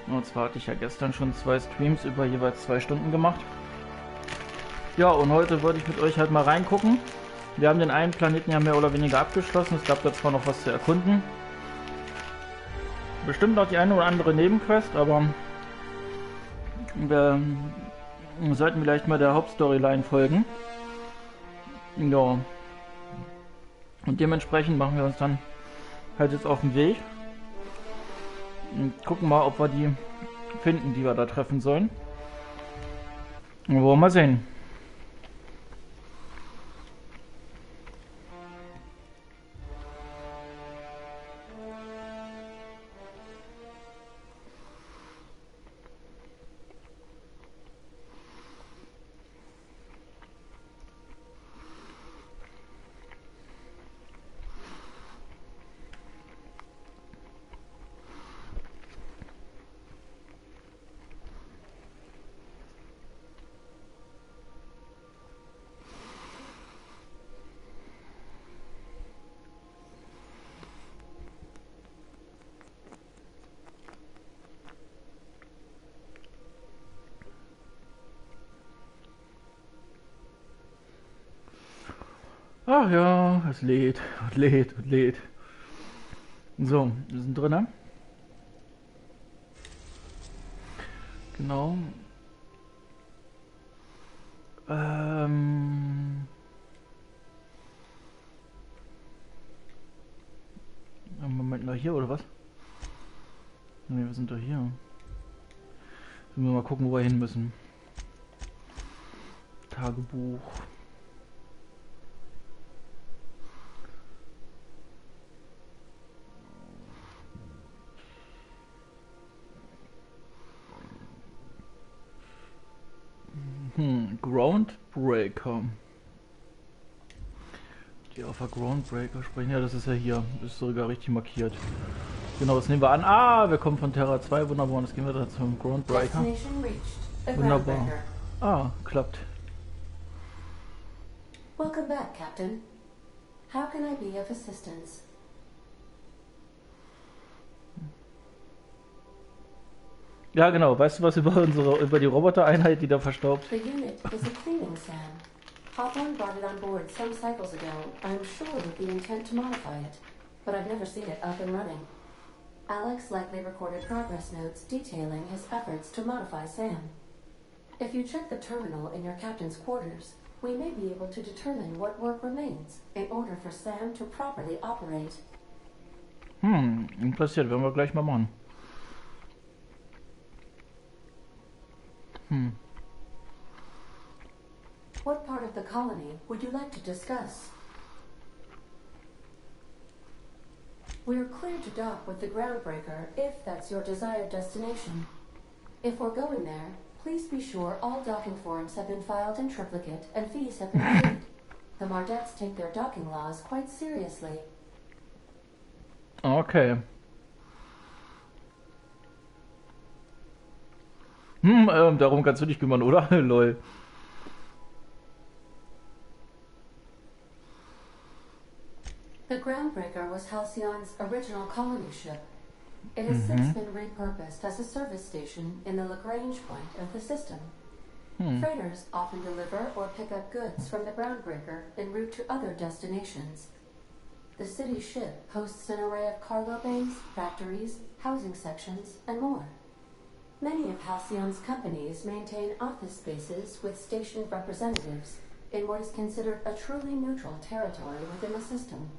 Und zwar hatte ich ja gestern schon 2 Streams über jeweils 2 Stunden gemacht. Ja, und heute wollte ich mit euch halt mal reingucken. Wir haben den einen Planeten ja mehr oder weniger abgeschlossen. Es gab da zwar noch was zu erkunden. Bestimmt noch die eine oder andere Nebenquest, aber wir sollten vielleicht mal der Hauptstoryline folgen. Ja. Und dementsprechend machen wir uns dann halt jetzt auf den Weg. Und gucken mal, ob wir die finden, die wir da treffen sollen. Und wollen wir mal sehen. Ach ja, es lädt und lädt und lädt. So, wir sind drin. Genau. Moment, mal hier oder was? Ne, wir sind doch hier. Müssen wir mal gucken, wo wir hin müssen. Tagebuch. Groundbreaker. Die auf der Groundbreaker sprechen. Ja, das ist ja hier. Das ist sogar richtig markiert. Genau, das nehmen wir an. Ah, wir kommen von Terra 2. Wunderbar. Und jetzt gehen wir da zum Groundbreaker. Wunderbar. Ah, klappt. Welcome back, Captain. How can I be of assistance? Ja, genau. Weißt du was über die Robotereinheit, die da verstaubt? The unit is a cleaning Sam. Hawthorne brought it on board some cycles ago. I'm sure with the intent to modify it, but I've never seen it up and running. Alex likely recorded progress notes detailing his efforts to modify Sam. If you check the terminal in your captain's quarters, we may be able to determine what work remains in order for Sam to properly operate. Interessiert, werden wir gleich mal machen. What part of the colony would you like to discuss? We're clear to dock with the Groundbreaker if that's your desired destination. If we're going there, please be sure all docking forms have been filed in triplicate and fees have been paid. The Mardettes take their docking laws quite seriously. Okay. Darum kannst du dich kümmern, oder? Lol. The Groundbreaker was Halcyon's original colony ship. It has since been repurposed as a service station in the Lagrange point of the system. Freighters often deliver or pick up goods from the Groundbreaker en route to other destinations. The city ship hosts an array of cargo bays, factories, housing sections, and more. Many of Halcyon's companies maintain office spaces with stationed representatives in what is considered a truly neutral territory within the system.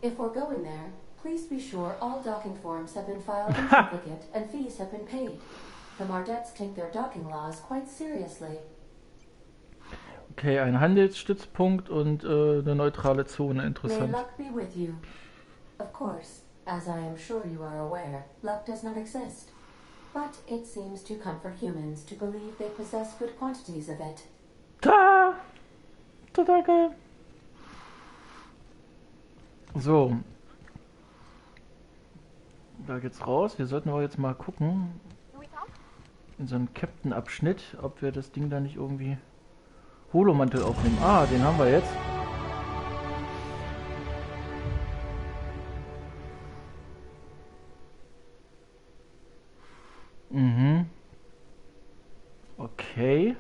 If we're going there, please be sure all docking forms have been filed in triplicate and fees have been paid. The Mardettes take their docking laws quite seriously. Okay, ein Handelsstützpunkt und eine neutrale Zone, interessant. May luck be with you. Of course, as I am sure you are aware, luck does not exist. But it seems to comfort humans to believe they possess good quantities of it. Total geil. So. Da geht's raus. Wir sollten aber jetzt mal gucken. In so einem Captain-Abschnitt, ob wir das Ding da nicht irgendwie Holomantel aufnehmen. Ah, den haben wir jetzt. Mhm. Okay.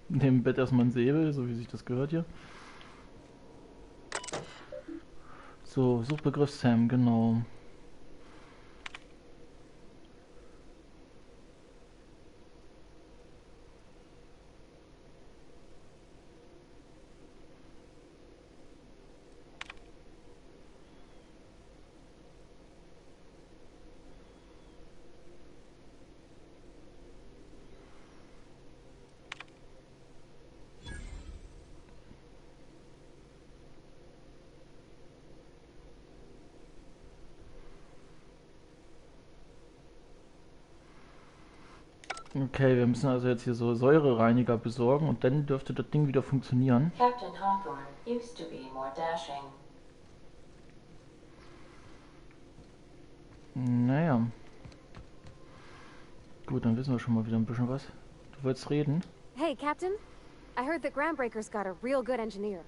In dem Bett erstmal ein Säbel, so wie sich das gehört hier. So, Suchbegriff Sam, genau. Okay, wir müssen also jetzt hier so Säurereiniger besorgen und dann dürfte das Ding wieder funktionieren. Captain Hawthorne used to be more dashing. Naja. Gut, dann wissen wir schon mal wieder ein bisschen was. Du wolltest reden? Hey, Captain. I heard that Groundbreaker's got a real good engineer.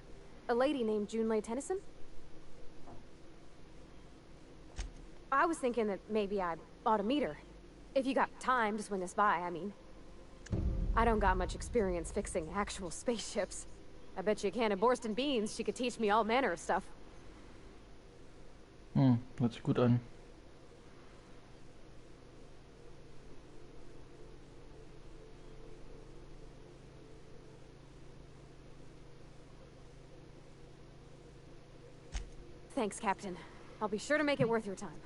A lady named Junlei Tennyson. I was thinking that maybe I ought to meet her. If you got time to swing us by, I mean. I don't got much experience fixing actual spaceships. I bet you a can of Borscht beans she could teach me all manner of stuff. Hört sich gut an. Thanks, Captain. I'll be sure to make it worth your time.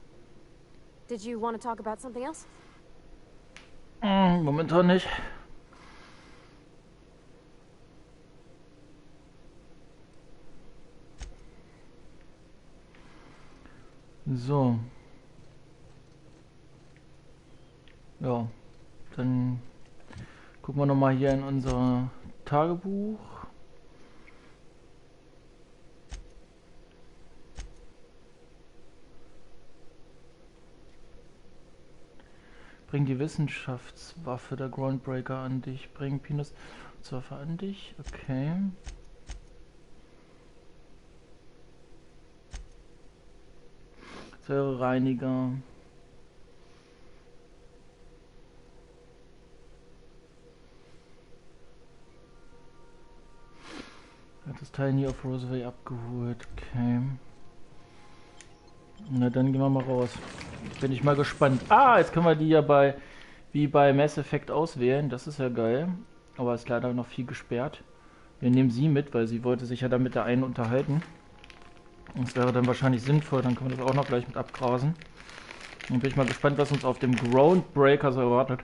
Did you want to talk about something else? Momentan nicht. So. Ja, dann gucken wir nochmal hier in unser Tagebuch. Bring die Wissenschaftswaffe der Groundbreaker an dich. Bring Pinus Waffe an dich. Okay. Säurereiniger. Hat das Teil nie auf Roseway abgeholt. Okay. Na, dann gehen wir mal raus. Bin ich mal gespannt. Ah, jetzt können wir die ja wie bei Mass Effect auswählen. Das ist ja geil. Aber ist leider noch viel gesperrt. Wir nehmen sie mit, weil sie wollte sich ja dann mit der einen unterhalten. Und das wäre dann wahrscheinlich sinnvoll. Dann können wir das auch noch gleich mit abgrasen. Dann bin ich mal gespannt, was uns auf dem Groundbreaker so erwartet.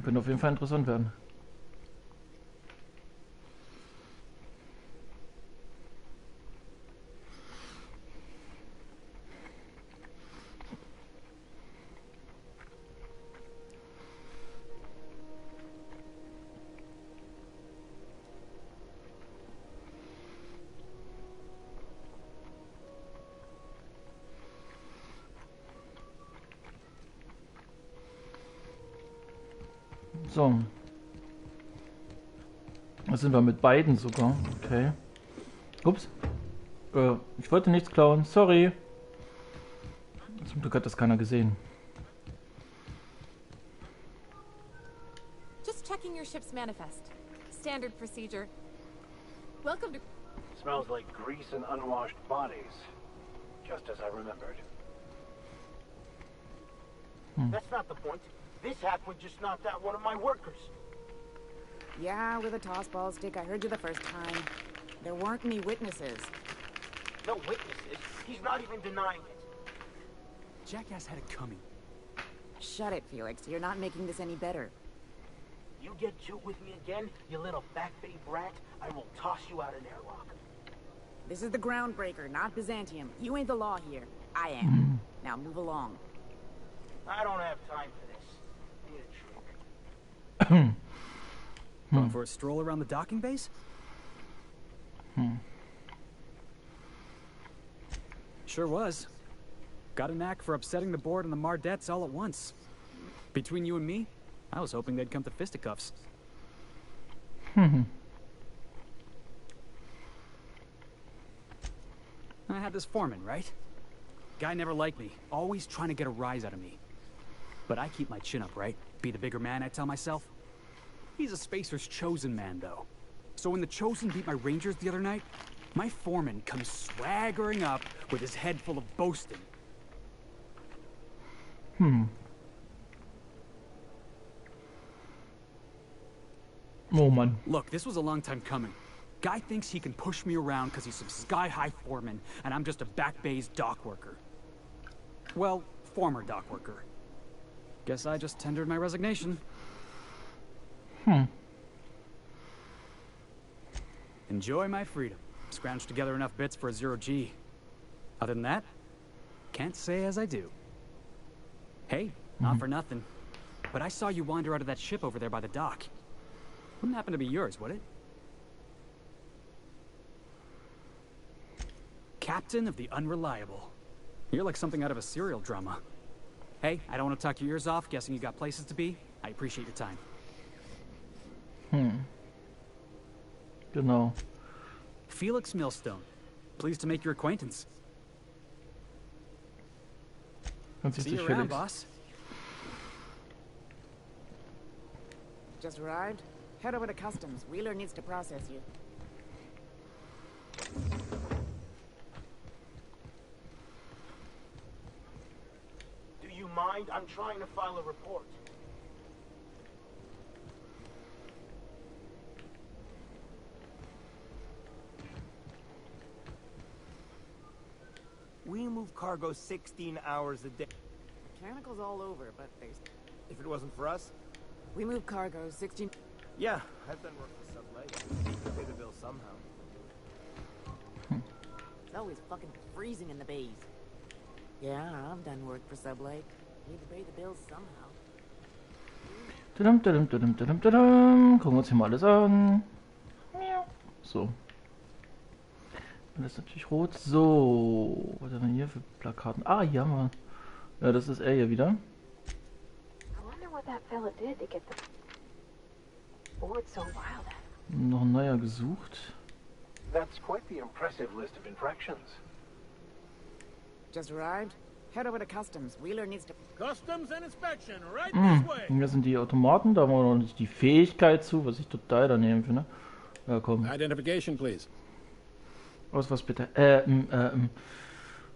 Könnte auf jeden Fall interessant werden. So. Da sind wir mit beiden sogar. Okay. Ups. Ich wollte nichts klauen. Sorry. Zum Glück hat das keiner gesehen. Just checking your ship's manifest. Standard procedure. Welcome to... Smells like grease and unwashed bodies. Just as I remembered. That's not the point. This halfwit just knocked out one of my workers. Yeah, with a tossball stick. I heard you the first time. There weren't any witnesses. No witnesses. He's not even denying it. Jackass had it coming. Shut it, Felix. You're not making this any better. You get cute with me again, you little backbait brat, I will toss you out an airlock. This is the Groundbreaker, not Byzantium. You ain't the law here. I am. Now move along. I don't have time for this. I need a treat. Going for a stroll around the docking base? Sure was. Got a knack for upsetting the board and the Mardettes all at once. Between you and me, I was hoping they'd come to fisticuffs. Hmm. I had this foreman, right? Guy never liked me, always trying to get a rise out of me. But I keep my chin up, right? Be the bigger man, I tell myself. He's a Spacer's chosen man, though. So when the Chosen beat my Rangers the other night, my foreman comes swaggering up with his head full of boasting. Oh Mann. Look, this was a long time coming. Guy thinks he can push me around because he's some sky-high foreman, and I'm just a back bay's dock worker. Well, former dock worker. Guess I just tendered my resignation. Enjoy my freedom. Scrounged together enough bits for a 0G. Other than that, can't say as I do. Hey, not for nothing, but I saw you wander out of that ship over there by the dock. Wouldn't happen to be yours, would it? Captain of the Unreliable. You're like something out of a serial drama. Hey, I don't want to talk your ears off, guessing you got places to be. I appreciate your time. Genau. Felix Millstone. Pleased to make your acquaintance. Ganz See wichtig, you around, Felix. boss. Just arrived? Head over to customs. Wheeler needs to process you. Do you mind? I'm trying to file a report. We move cargo 16 hours a day. Mechanical's all over, but there's... If it wasn't for us, We move cargo 16... yeah, I've done work for Sublay. Need to pay the bill somehow. It's always fucking freezing in the bays. Yeah, I've done work for Sublay. Need to pay the bills somehow. Tadam, tadam, tadam, tadam, tadam. Gucken wir uns hier mal alles an. So. Das ist natürlich rot. So. Was haben wir hier für Plakaten? Ah, hier haben wir. Ja, das ist er hier wieder. I wonder what that fella did to get the board so wild. Noch ein neuer gesucht. That's quite the impressive list of infractions. Just arrived? Head over to customs. Wheeler needs to... Customs and inspection, right this way. Hier sind die Automaten, da haben wir noch nicht die Fähigkeit zu, was ich total daneben finde. Ja, komm. Identification, please. Was bitte?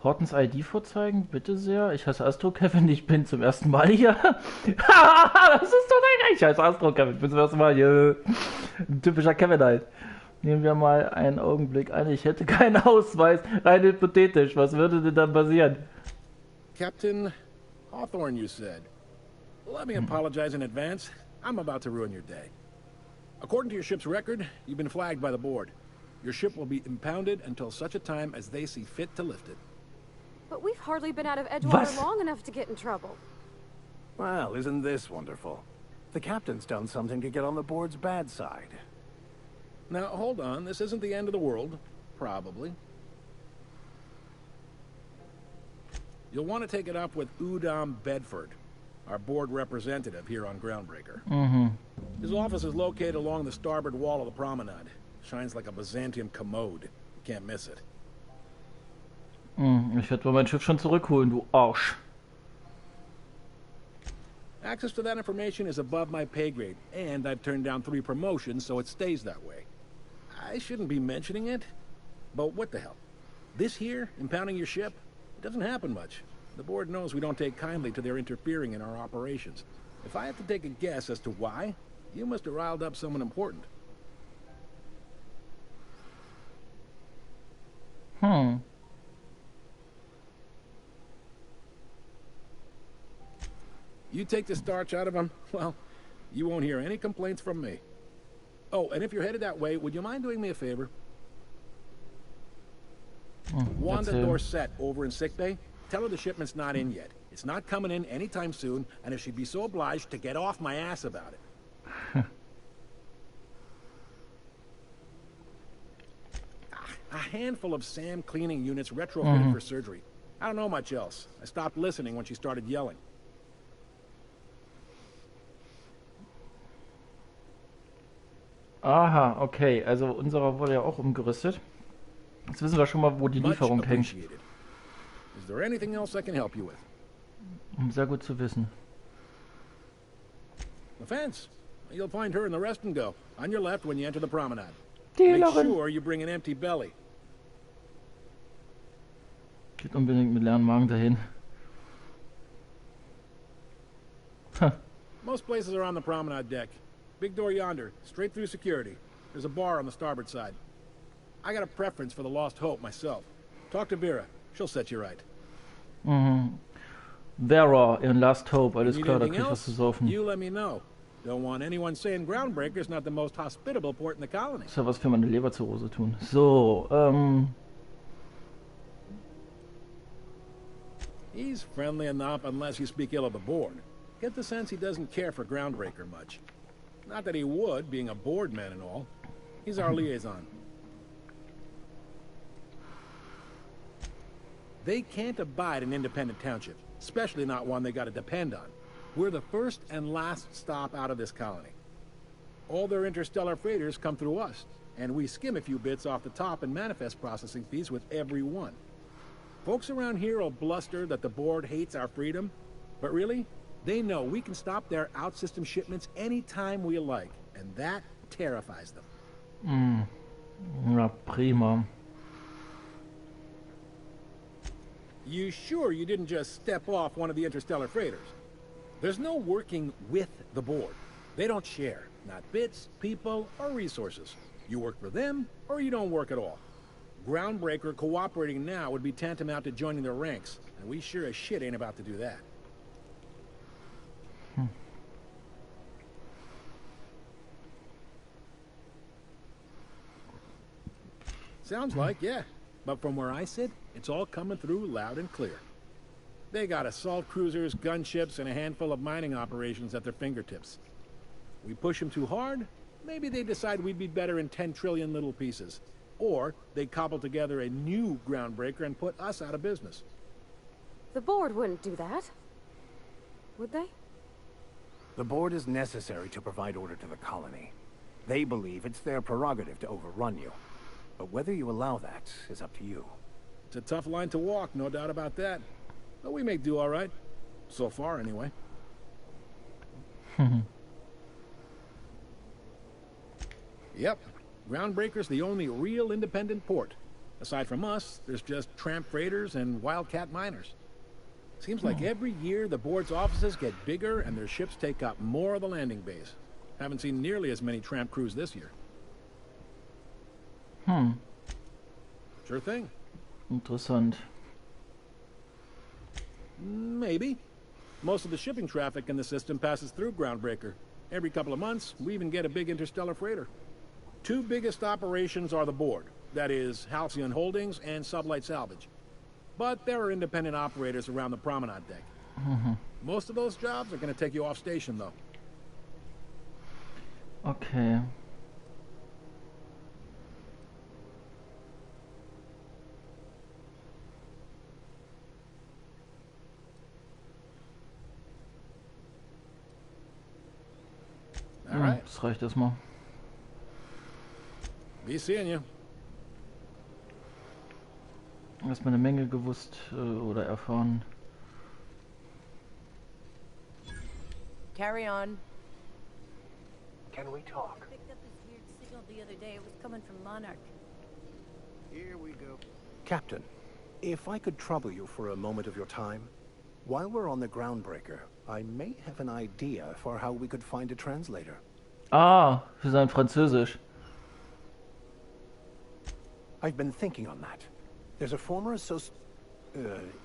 Hortens ID vorzeigen, bitte sehr. Ich heiße Astro Kevin, ich bin zum ersten Mal hier. Das ist doch nicht. Ich heiße Astro Kevin, ich bin zum ersten Mal hier. Ein typischer Kevin halt. Nehmen wir mal einen Augenblick an. Ich hätte keinen Ausweis. Rein hypothetisch. Was würde denn dann passieren? Captain Hawthorne, you said. Let me apologize in advance. I'm about to ruin your day. According to your ship's record, you've been flagged by the board. Your ship will be impounded until such a time as they see fit to lift it. But we've hardly been out of Edgewater Was? long enough to get in trouble. Well, isn't this wonderful? The captain's done something to get on the board's bad side. Now, hold on. This isn't the end of the world. Probably. You'll want to take it up with Udom Bedford, our board representative here on Groundbreaker. His office is located along the starboard wall of the promenade. Shines like a Byzantium commode. You can't miss it. Ich werde mal mein Schiff schon zurückholen, du Arsch. Access to that information is above my pay grade, and I've turned down 3 promotions, so it stays that way. I shouldn't be mentioning it, but what the hell? This here, impounding your ship, it doesn't happen much. The board knows we don't take kindly to their interfering in our operations. If I have to take a guess as to why, you must have riled up someone important. You take the starch out of them, well, you won't hear any complaints from me. Oh, and if you're headed that way, would you mind doing me a favor? Wanda Dorset over in sickbay, tell her the shipment's not in yet. It's not coming in anytime soon, and if she'd be so obliged to get off my ass about it. A handful of Sam cleaning units retrofitted for surgery. I don't know much else. I stopped listening when she started yelling. Aha, okay. Also unserer wurde ja auch umgerüstet. Jetzt wissen wir schon mal, wo die Lieferung hängt. Is there anything else I can help you with? Sehr gut zu wissen. The fence. You'll find her in the rest and go. On your left when you enter the promenade. Make sure you bring an empty belly. Geht unbedingt mit leeren Magen dahin. Most places are on the promenade deck. Big door yonder, straight through security. There's a bar on the starboard side. I got a preference for the Lost Hope myself. Talk to Vera. She'll set you right. Vera in Last Hope. Alles klar, da krieg ich was zu saufen. You let me know. Don't want anyone saying Groundbreaker's not the most hospitable port in the colony. Ist ja was für meine Leberzirrhose tun. So, He's friendly enough unless you speak ill of the board. Get the sense he doesn't care for Groundbreaker much. Not that he would, being a board man and all. He's our liaison. They can't abide an independent township, especially not one they gotta depend on. We're the first and last stop out of this colony. All their interstellar freighters come through us, and we skim a few bits off the top and manifest processing fees with every one. Folks around here will bluster that the board hates our freedom, but really, they know we can stop their out-system shipments anytime we like, and that terrifies them. Na prima. You sure you didn't just step off one of the interstellar freighters? There's no working with the board. They don't share, not bits, people, or resources. You work for them, or you don't work at all. Groundbreaker cooperating now would be tantamount to joining their ranks, and we sure as shit ain't about to do that. Sounds like, yeah. But from where I sit, it's all coming through loud and clear. They got assault cruisers, gunships, and a handful of mining operations at their fingertips. We push them too hard, maybe they decide we'd be better in 10 trillion little pieces. Or they cobble together a new Groundbreaker and put us out of business. The board wouldn't do that. Would they? The board is necessary to provide order to the colony. They believe it's their prerogative to overrun you. But whether you allow that is up to you. It's a tough line to walk, no doubt about that. But we make do all right. So far, anyway. Yep. Groundbreaker's the only real independent port. Aside from us, there's just tramp freighters and wildcat miners. Seems like every year the board's offices get bigger and their ships take up more of the landing bays. Haven't seen nearly as many tramp crews this year. Sure thing. Interessant. Maybe. Most of the shipping traffic in the system passes through Groundbreaker. Every couple of months, we even get a big interstellar freighter. Two biggest operations are the board. That is, Halcyon Holdings and Sublight Salvage. But there are independent operators around the promenade deck. Most of those jobs are going to take you off station, though. Okay. All right. Das reicht erstmal. Be seeing you. Erstmal eine Menge gewusst oder erfahren. Carry on. Can we talk? I picked up this weird signal the other day. It was coming from Monarch. Here we go. Captain, if I could trouble you for a moment of your time. While we're on the Groundbreaker, I may have an idea for how we could find a translator. Ah, für sein Französisch. I've been thinking on that. There's a former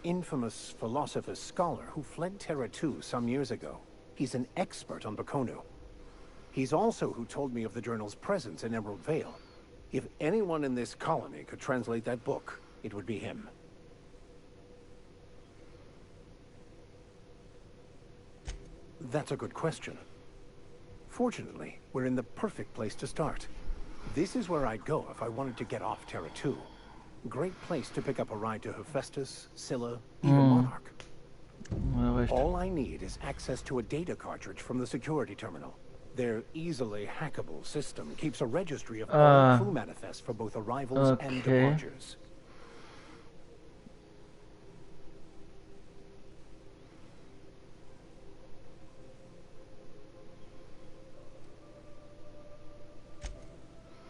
infamous philosopher scholar who fled Terra 2 some years ago. He's an expert on Bakonu. He's also who told me of the journal's presence in Emerald Vale. If anyone in this colony could translate that book, it would be him. That's a good question. Fortunately, we're in the perfect place to start. This is where I'd go if I wanted to get off Terra 2. Great place to pick up a ride to Hephaestus, Scylla, even Monarch. All I need is access to a data cartridge from the security terminal. Their easily hackable system keeps a registry of all crew manifests for both arrivals and departures.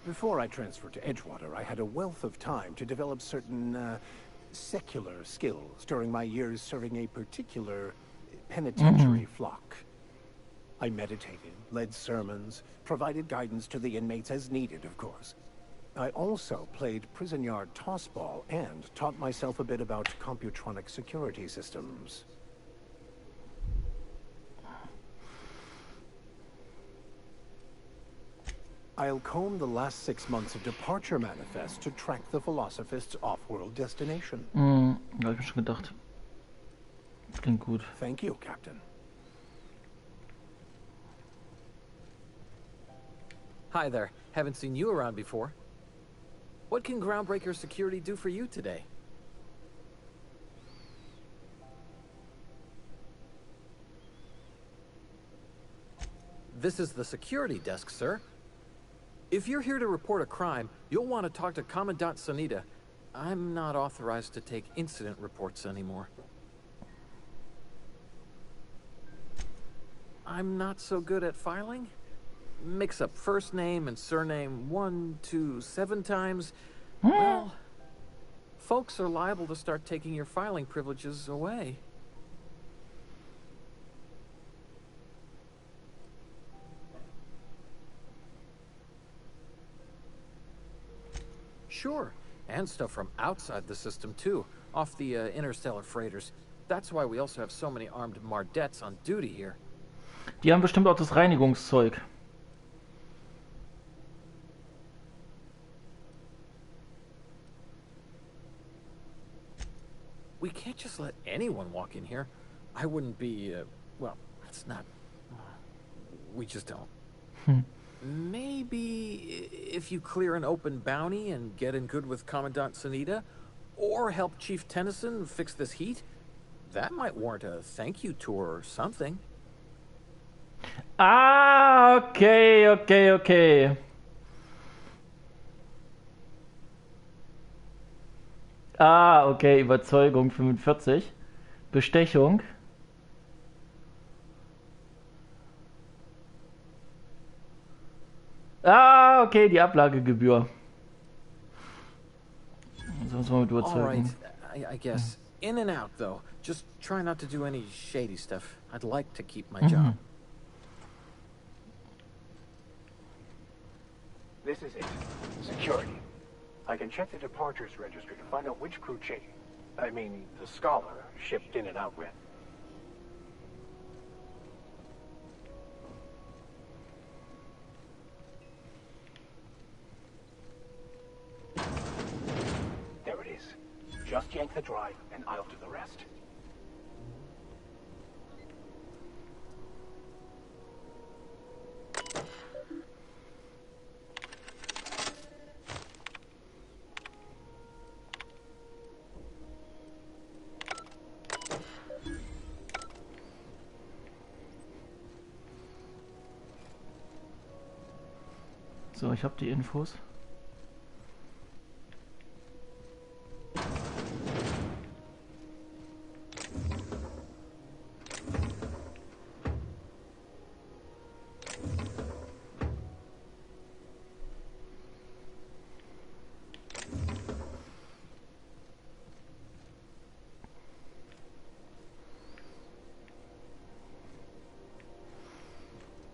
Before I transferred to Edgewater, I had a wealth of time to develop certain secular skills during my years serving a particular penitentiary flock. I meditated, led sermons, provided guidance to the inmates as needed, of course. I also played prison yard tossball and taught myself a bit about computronic security systems. I'll comb the last 6 months of departure manifest to track the Philosophist's off-world destination. Hab ich mir schon gedacht. Klingt gut. Thank you, Captain. Hi there. Haven't seen you around before. What can Groundbreaker Security do for you today? This is the security desk, sir. If you're here to report a crime, you'll want to talk to Commandant Sanita. I'm not authorized to take incident reports anymore. I'm not so good at filing. Mix up first name and surname 1, 2, 7 times. Well, folks are liable to start taking your filing privileges away. Sure, and stuff from outside the system too, off the interstellar freighters. That's why we also have so many armed Mardettes on duty here. Die haben bestimmt auch das Reinigungszeug. We can't just let anyone walk in here. I wouldn't be, well, that's not... we just don't. Maybe if you clear an open bounty and get in good with Commandant Sanita, or help Chief Tennyson fix this heat, that might warrant a thank you tour or something. Ah, okay. Ah, okay, Überzeugung 45. Bestechung. Ah, okay, die Ablagegebühr. So muss man mit überzeugen. Alright, I guess. In and out, though. Just try not to do any shady stuff. I'd like to keep my job. This is it. Security. I can check the departures registry to find out which crew chief, I mean, the Scholar, shipped in and out with. There it is. Just yank the drive and I'll do the rest. So, ich habe die Infos.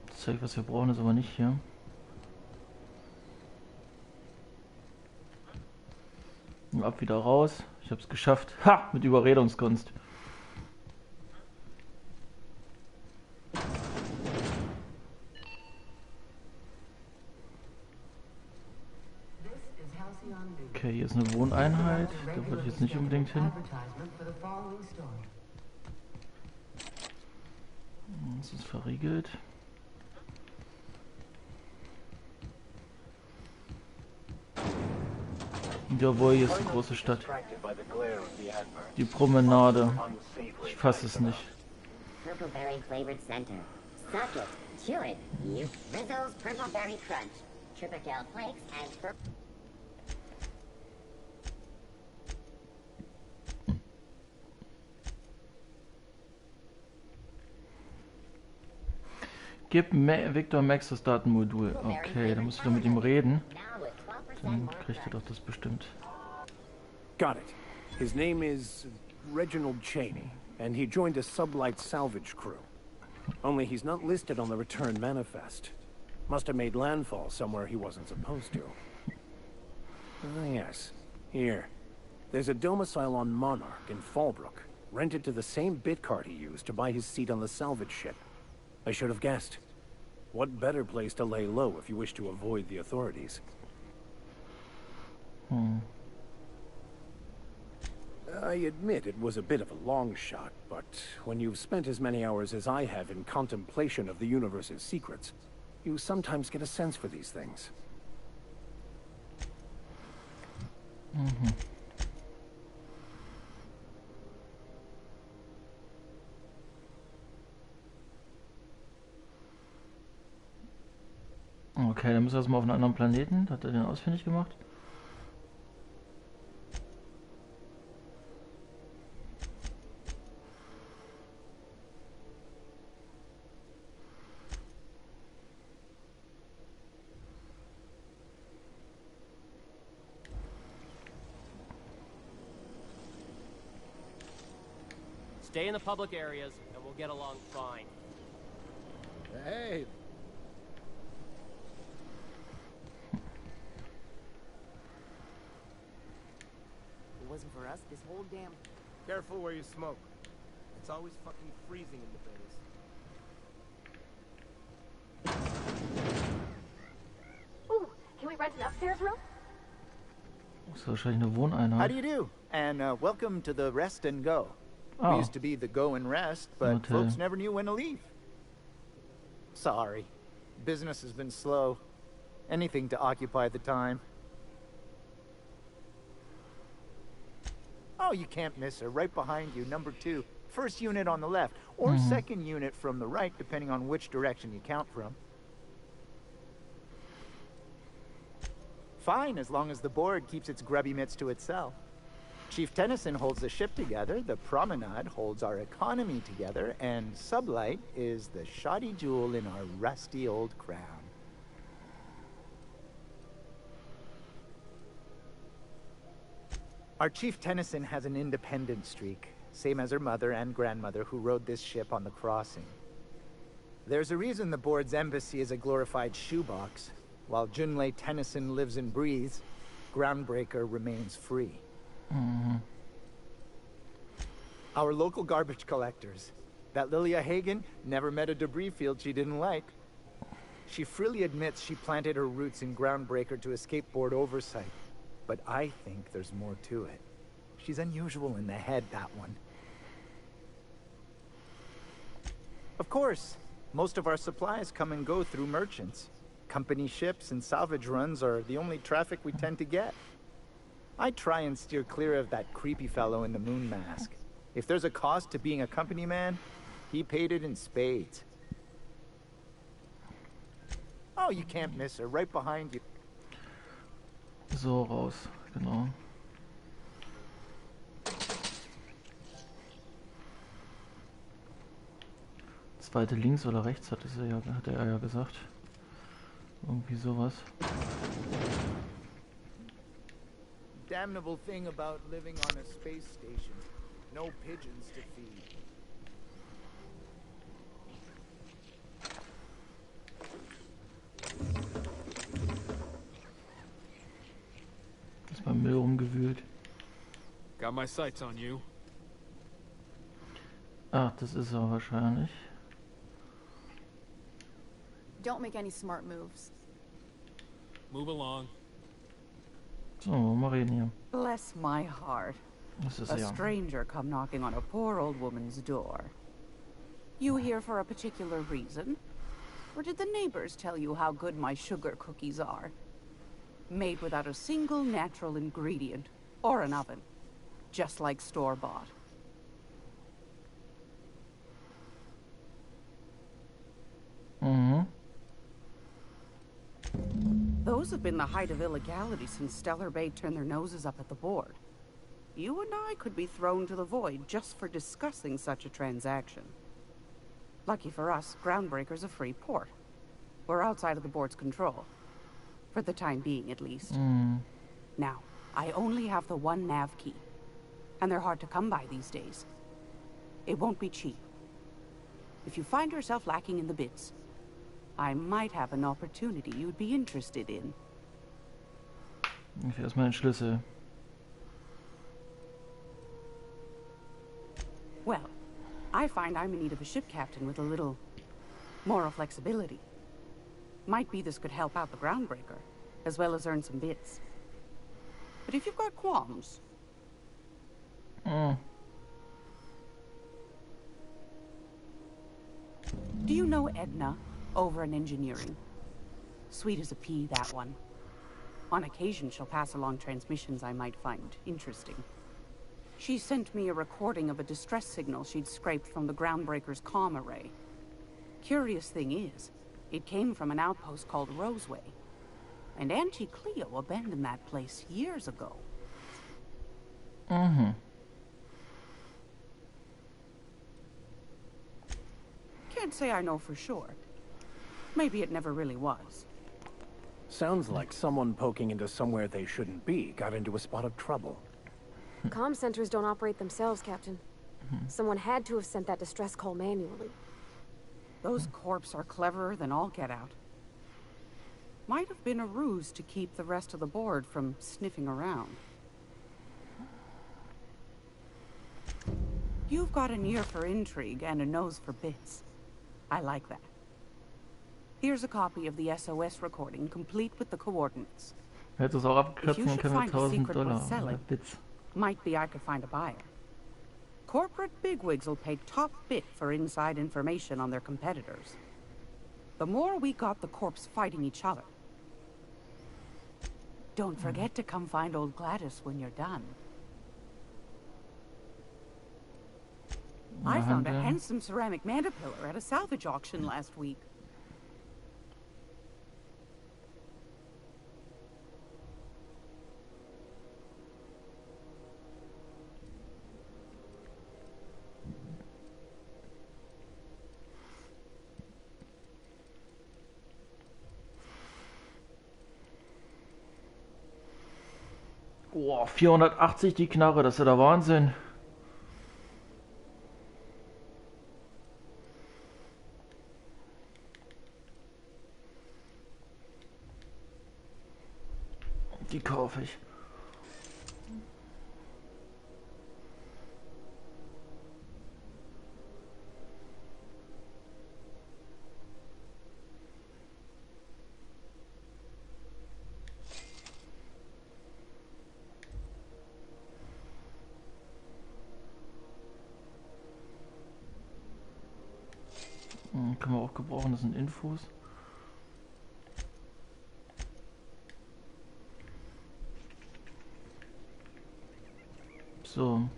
Das Zeug, was wir brauchen, ist aber nicht hier. Ab wieder raus. Ich hab's geschafft. Ha! Mit Überredungskunst. Okay, hier ist eine Wohneinheit. Da wollte ich jetzt nicht unbedingt hin. Das ist verriegelt. Jawohl, hier ist die große Stadt. Die Promenade. Ich fasse es nicht. Purple flavored center. Suck it. Chew it. You. Rizzo's purple berry crunch. Triple flakes and purple. Gib Victor Max das Datenmodul. Okay, dann musst du doch mit ihm reden. Dann kriegt er doch das bestimmt. Got it. His name is Reginald Cheney, and he joined a sublight salvage crew. Only he's not listed on the return manifest. Must have made landfall somewhere he wasn't supposed to. Ah, yes. Here. There's a domicile on Monarch in Fallbrook, rented to the same bit card he used to buy his seat on the salvage ship. I should have guessed. What better place to lay low if you wish to avoid the authorities? I admit it was a bit of a long shot, but when you've spent as many hours as I have in contemplation of the universe's secrets, you sometimes get a sense for these things. Okay, dann müssen wir erstmal auf einen anderen Planeten. Hat er den ausfindig gemacht? Stay in the public areas, and we'll get along fine. Hey. If it wasn't for us, this whole damn... Careful where you smoke. It's always fucking freezing in the bays. Ooh, can we rent an upstairs room? Das ist wahrscheinlich eine Wohneinheit. How do you do? And welcome to the Rest and Go. Oh. We used to be the Go and Rest, but Okay. folks never knew when to leave. Sorry. Business has been slow. Anything to occupy the time. Oh, you can't miss her. Right behind you, number 2. First unit on the left, or second unit from the right, depending on which direction you count from. Fine, as long as the board keeps its grubby mitts to itself. Chief Tennyson holds the ship together, the Promenade holds our economy together, and Sublight is the shoddy jewel in our rusty old crown. Our Chief Tennyson has an independent streak, same as her mother and grandmother who rode this ship on the crossing. There's a reason the board's embassy is a glorified shoebox. While Junlei Tennyson lives and breathes, Groundbreaker remains free. Our local garbage collectors. That Lilia Hagen never met a debris field she didn't like. She freely admits she planted her roots in Groundbreaker to escape board oversight. But I think there's more to it. She's unusual in the head, that one. Of course, most of our supplies come and go through merchants. Company ships and salvage runs are the only traffic we tend to get. I try and steer clear of that creepy fellow in the moon mask. If there's a cost to being a company man, he paid it in spades. Oh, you can't miss her, right behind you. So raus, genau. Zweite links oder rechts hat er ja gesagt. Irgendwie sowas. Damnable thing about living on a space station. No pigeons to feed. Ist beim Müll rumgewühlt. Got my sights on you. Ach, das ist er wahrscheinlich. Don't make any smart moves. Move along. So, mal reden hier. Bless my heart. Das ist A ja. stranger come knocking on a poor old woman's door. You here for a particular reason? Or did the neighbors tell you how good my sugar cookies are? Made without a single natural ingredient or an oven. Just like store-bought. Those have been the height of illegality since Stellar Bay turned their noses up at the board. You and I could be thrown to the void just for discussing such a transaction. Lucky for us, Groundbreaker's a free port. We're outside of the board's control. For the time being, at least. Now, I only have the one nav key. And they're hard to come by these days. It won't be cheap. If you find yourself lacking in the bits, I might have an opportunity you'd be interested in. Ich will erstmal den Schlüssel. Well, I find I'm in need of a ship captain with a little moral flexibility. Might be this could help out the Groundbreaker, as well as earn some bits. But if you've got qualms... Do you know Edna, over in engineering? Sweet as a pea, that one. On occasion, she'll pass along transmissions I might find interesting. She sent me a recording of a distress signal she'd scraped from the Groundbreaker's comm array. Curious thing is, it came from an outpost called Roseway. And Auntie Cleo abandoned that place years ago. Can't say I know for sure. Maybe it never really was. Sounds like someone poking into somewhere they shouldn't be got into a spot of trouble. Comm centers don't operate themselves, Captain. Someone had to have sent that distress call manually. Those corps are cleverer than all get out. Might have been a ruse to keep the rest of the board from sniffing around. You've got an ear for intrigue and a nose for bits. I like that. Here's a copy of the SOS recording, complete with the coordinates. Hätte es auch abkürzen, dann können wir $1000 Bits. Might be I could find a buyer. Corporate bigwigs will pay top bit for inside information on their competitors. The more we got the corps fighting each other. Don't forget to come find old Gladys when you're done. I found a handsome ceramic mandapillar at a salvage auction last week. Oh, 480 die Knarre, das ist ja der Wahnsinn. Die kaufe ich. Können wir auch gebrauchen, das sind Infos. So.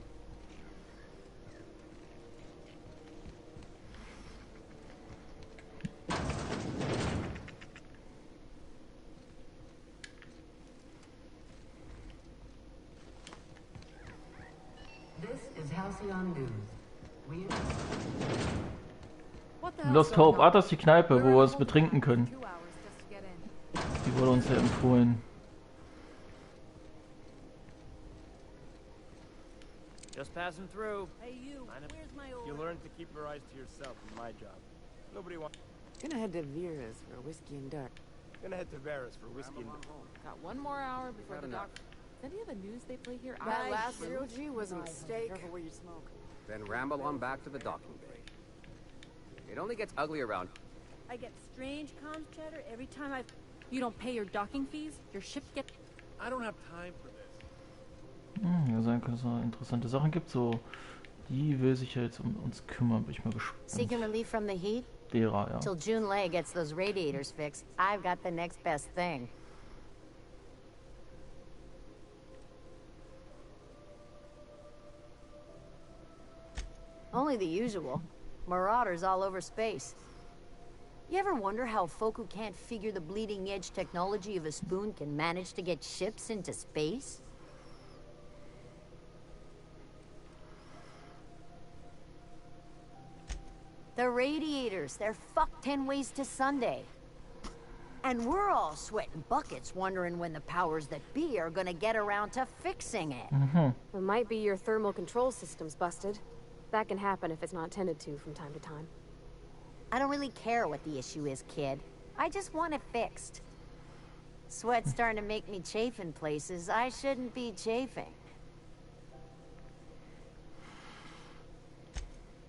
Lost Hope, das ist die Kneipe, wo wir uns betrinken können. Die wurde uns ja empfohlen. Just passing through. Hey you, where's my old... You learn to keep your eyes to yourself in my job. Nobody wants... Gonna head to Vera's for whiskey and dark. Gonna head to Vera's for whiskey and dark. Got one more hour before the doctor. Is any of the news they play here? That last eulogy was a mistake. Careful where you smoke. Then ramble on back to the docking bay. It only gets ugly around. I get strange comms chatter every time I... You don't pay your docking fees? Your ship get... I don't have time for this. Ja, sein kann, dass es noch interessante Sachen gibt. So, die will sich ja jetzt um uns kümmern, bin ich mal gespannt. Seeking relief from the heat? Derer, ja. Till June Lay gets those radiators fixed, I've got the next best thing. Only the usual. Marauders all over space. You ever wonder how folk who can't figure the bleeding edge technology of a spoon can manage to get ships into space? The radiators, they're fucked 10 ways to Sunday. And we're all sweating buckets wondering when the powers that be are gonna get around to fixing it. It might be your thermal control system's busted. That can happen if it's not tended to from time to time. I don't really care what the issue is, kid. I just want it fixed. Sweat's starting to make me chafe in places I shouldn't be chafing.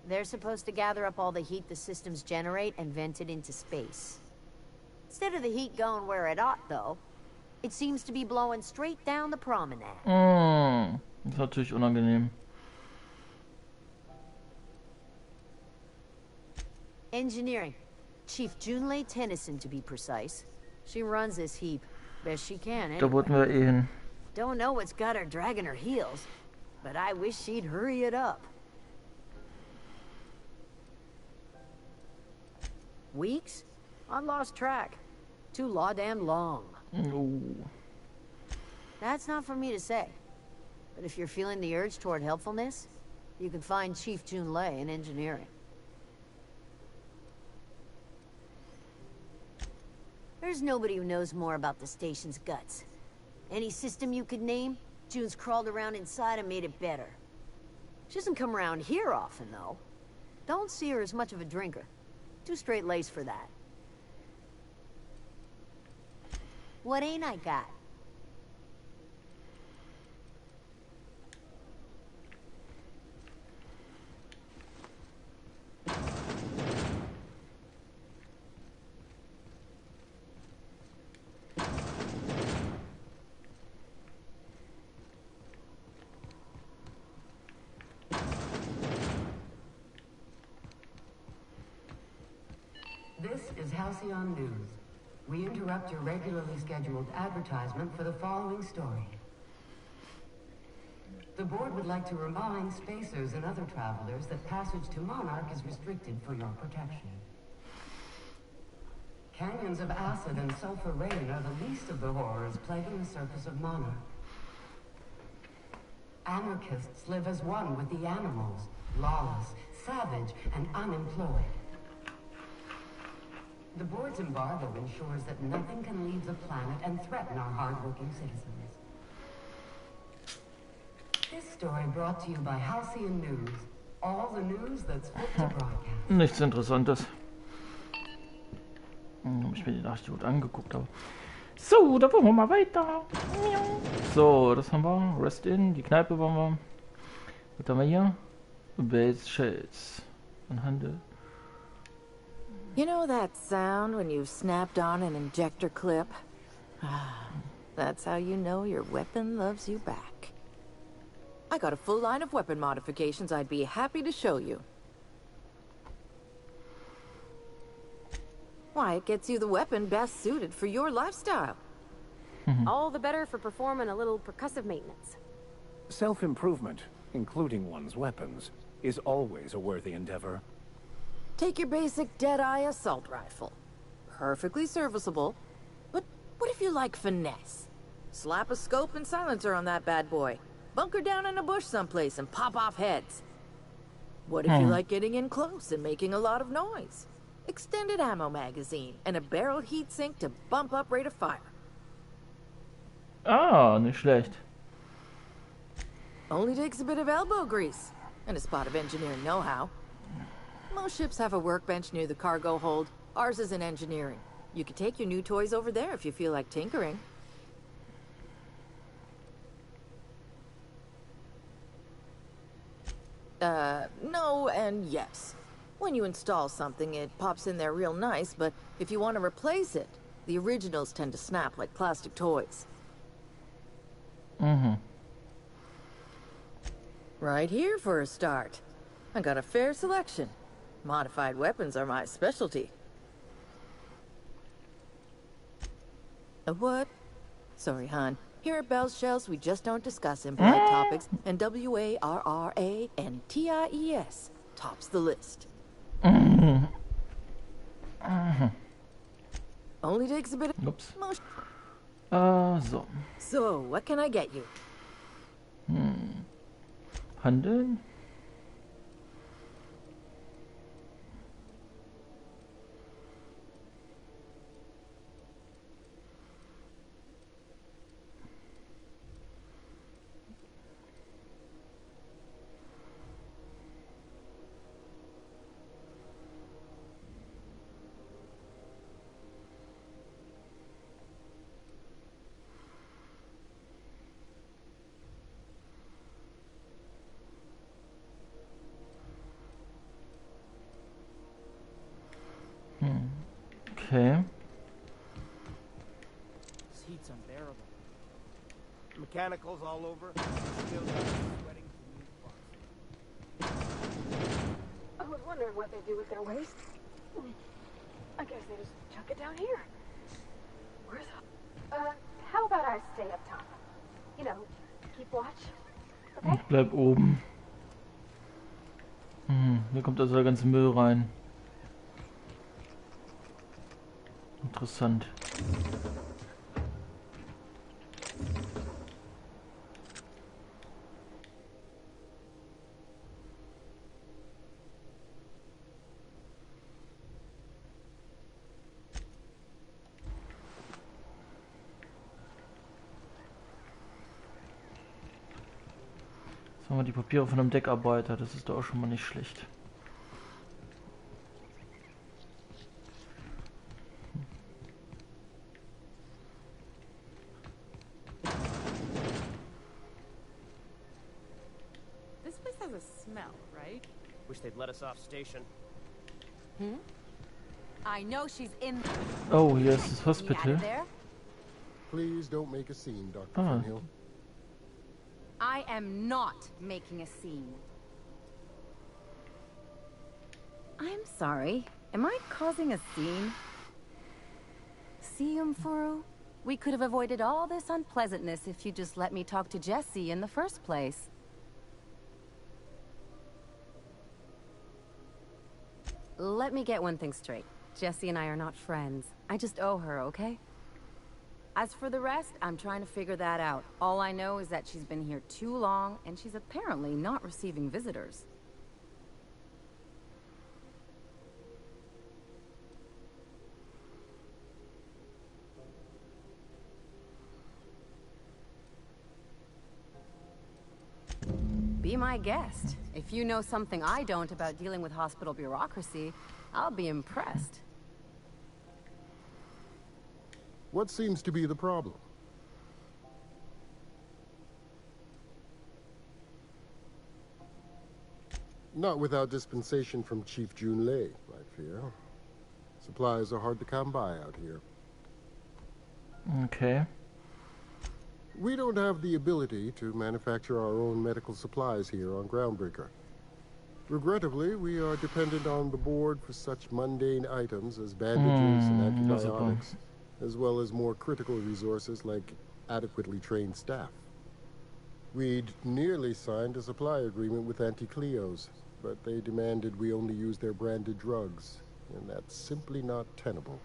They're supposed to gather up all the heat the systems generate and vent it into space. Instead of the heat going where it ought, though, it seems to be blowing straight down the promenade. Das ist natürlich unangenehm. Engineering. Chief Junlei Tennyson, to be precise. She runs this heap. Best she can, anyway. Da wollten wir eh hin. Don't know what's got her dragging her heels, but I wish she'd hurry it up. Weeks? I lost track. Too law-damn long. That's not for me to say. But if you're feeling the urge toward helpfulness, you can find Chief Junlei in engineering. There's nobody who knows more about the station's guts. Any system you could name, June's crawled around inside and made it better. She doesn't come around here often, though. Don't see her as much of a drinker. Too straight-laced for that. What ain't I got? This is Halcyon News. We interrupt your regularly scheduled advertisement for the following story. The board would like to remind spacers and other travelers that passage to Monarch is restricted for your protection. Canyons of acid and sulfur rain are the least of the horrors plaguing the surface of Monarch. Anarchists live as one with the animals, lawless, savage, and unemployed. The board's embargo ensures that nothing can leave the planet and threaten our hard-working citizens. This story brought to you by Halcyon News. All the news that's fit to broadcast. Nichts Interessantes. Hab ich mir die Nachricht gut angeguckt habe. So, da wollen wir mal weiter. So, das haben wir. Rest in, die Kneipe wollen wir. Was haben wir hier? Base Shells. Ein Handel. You know that sound when you've snapped on an injector clip? That's how you know your weapon loves you back. I got a full line of weapon modifications I'd be happy to show you. Why, it gets you the weapon best suited for your lifestyle. All the better for performing a little percussive maintenance. Self-improvement, including one's weapons, is always a worthy endeavor. Take your basic Deadeye assault rifle. Perfectly serviceable. But what if you like finesse? Slap a scope and silencer on that bad boy. Bunker down in a bush someplace and pop off heads. What if you like getting in close and making a lot of noise? Extended ammo magazine and a barrel heatsink to bump up rate of fire. Ah, nicht schlecht. Only takes a bit of elbow grease and a spot of engineering know-how. Most ships have a workbench near the cargo hold. Ours is in engineering. You could take your new toys over there if you feel like tinkering. No and yes. When you install something, it pops in there real nice, but if you want to replace it, the originals tend to snap like plastic toys. Right here for a start. I got a fair selection. Modified weapons are my specialty. A what? Sorry, hon. Here at Bell's Shells, we just don't discuss impolite topics and WARRANTIES. tops the list. Only takes a bit of motion. So. So, what can I get you? Handeln? Okay. This heat's unbearable. Mechanicals all over. Still got sweating from I was wondering what they do with their waste. I guess they just chuck it down here. Where's how about I stay up top? You know, keep watch. Okay? Ich bleib oben. Hier kommt also der ganze Müll rein. Interessant. Jetzt haben wir die Papiere von einem Deckarbeiter, das ist doch auch schon mal nicht schlecht. This place has a smell, right? Wish they'd let us off station. I know she's in. Oh, hier ist das Hospital. Please don't make a scene, Dr. Finhill. I am not making a scene. I'm sorry. Am I causing a scene? See, Umfuru? We could have avoided all this unpleasantness if you just let me talk to Jesse in the first place. Let me get one thing straight. Jesse and I are not friends. I just owe her, okay? As for the rest, I'm trying to figure that out. All I know is that she's been here too long, and she's apparently not receiving visitors. Be my guest. If you know something I don't about dealing with hospital bureaucracy, I'll be impressed. What seems to be the problem? Not without dispensation from Chief Junlei, I fear. Supplies are hard to come by out here. Okay. We don't have the ability to manufacture our own medical supplies here on Groundbreaker. Regrettably, we are dependent on the board for such mundane items as bandages and antibiotics, as well as more critical resources like adequately trained staff. We'd nearly signed a supply agreement with Anti-Cleos, but they demanded we only use their branded drugs, and that's simply not tenable.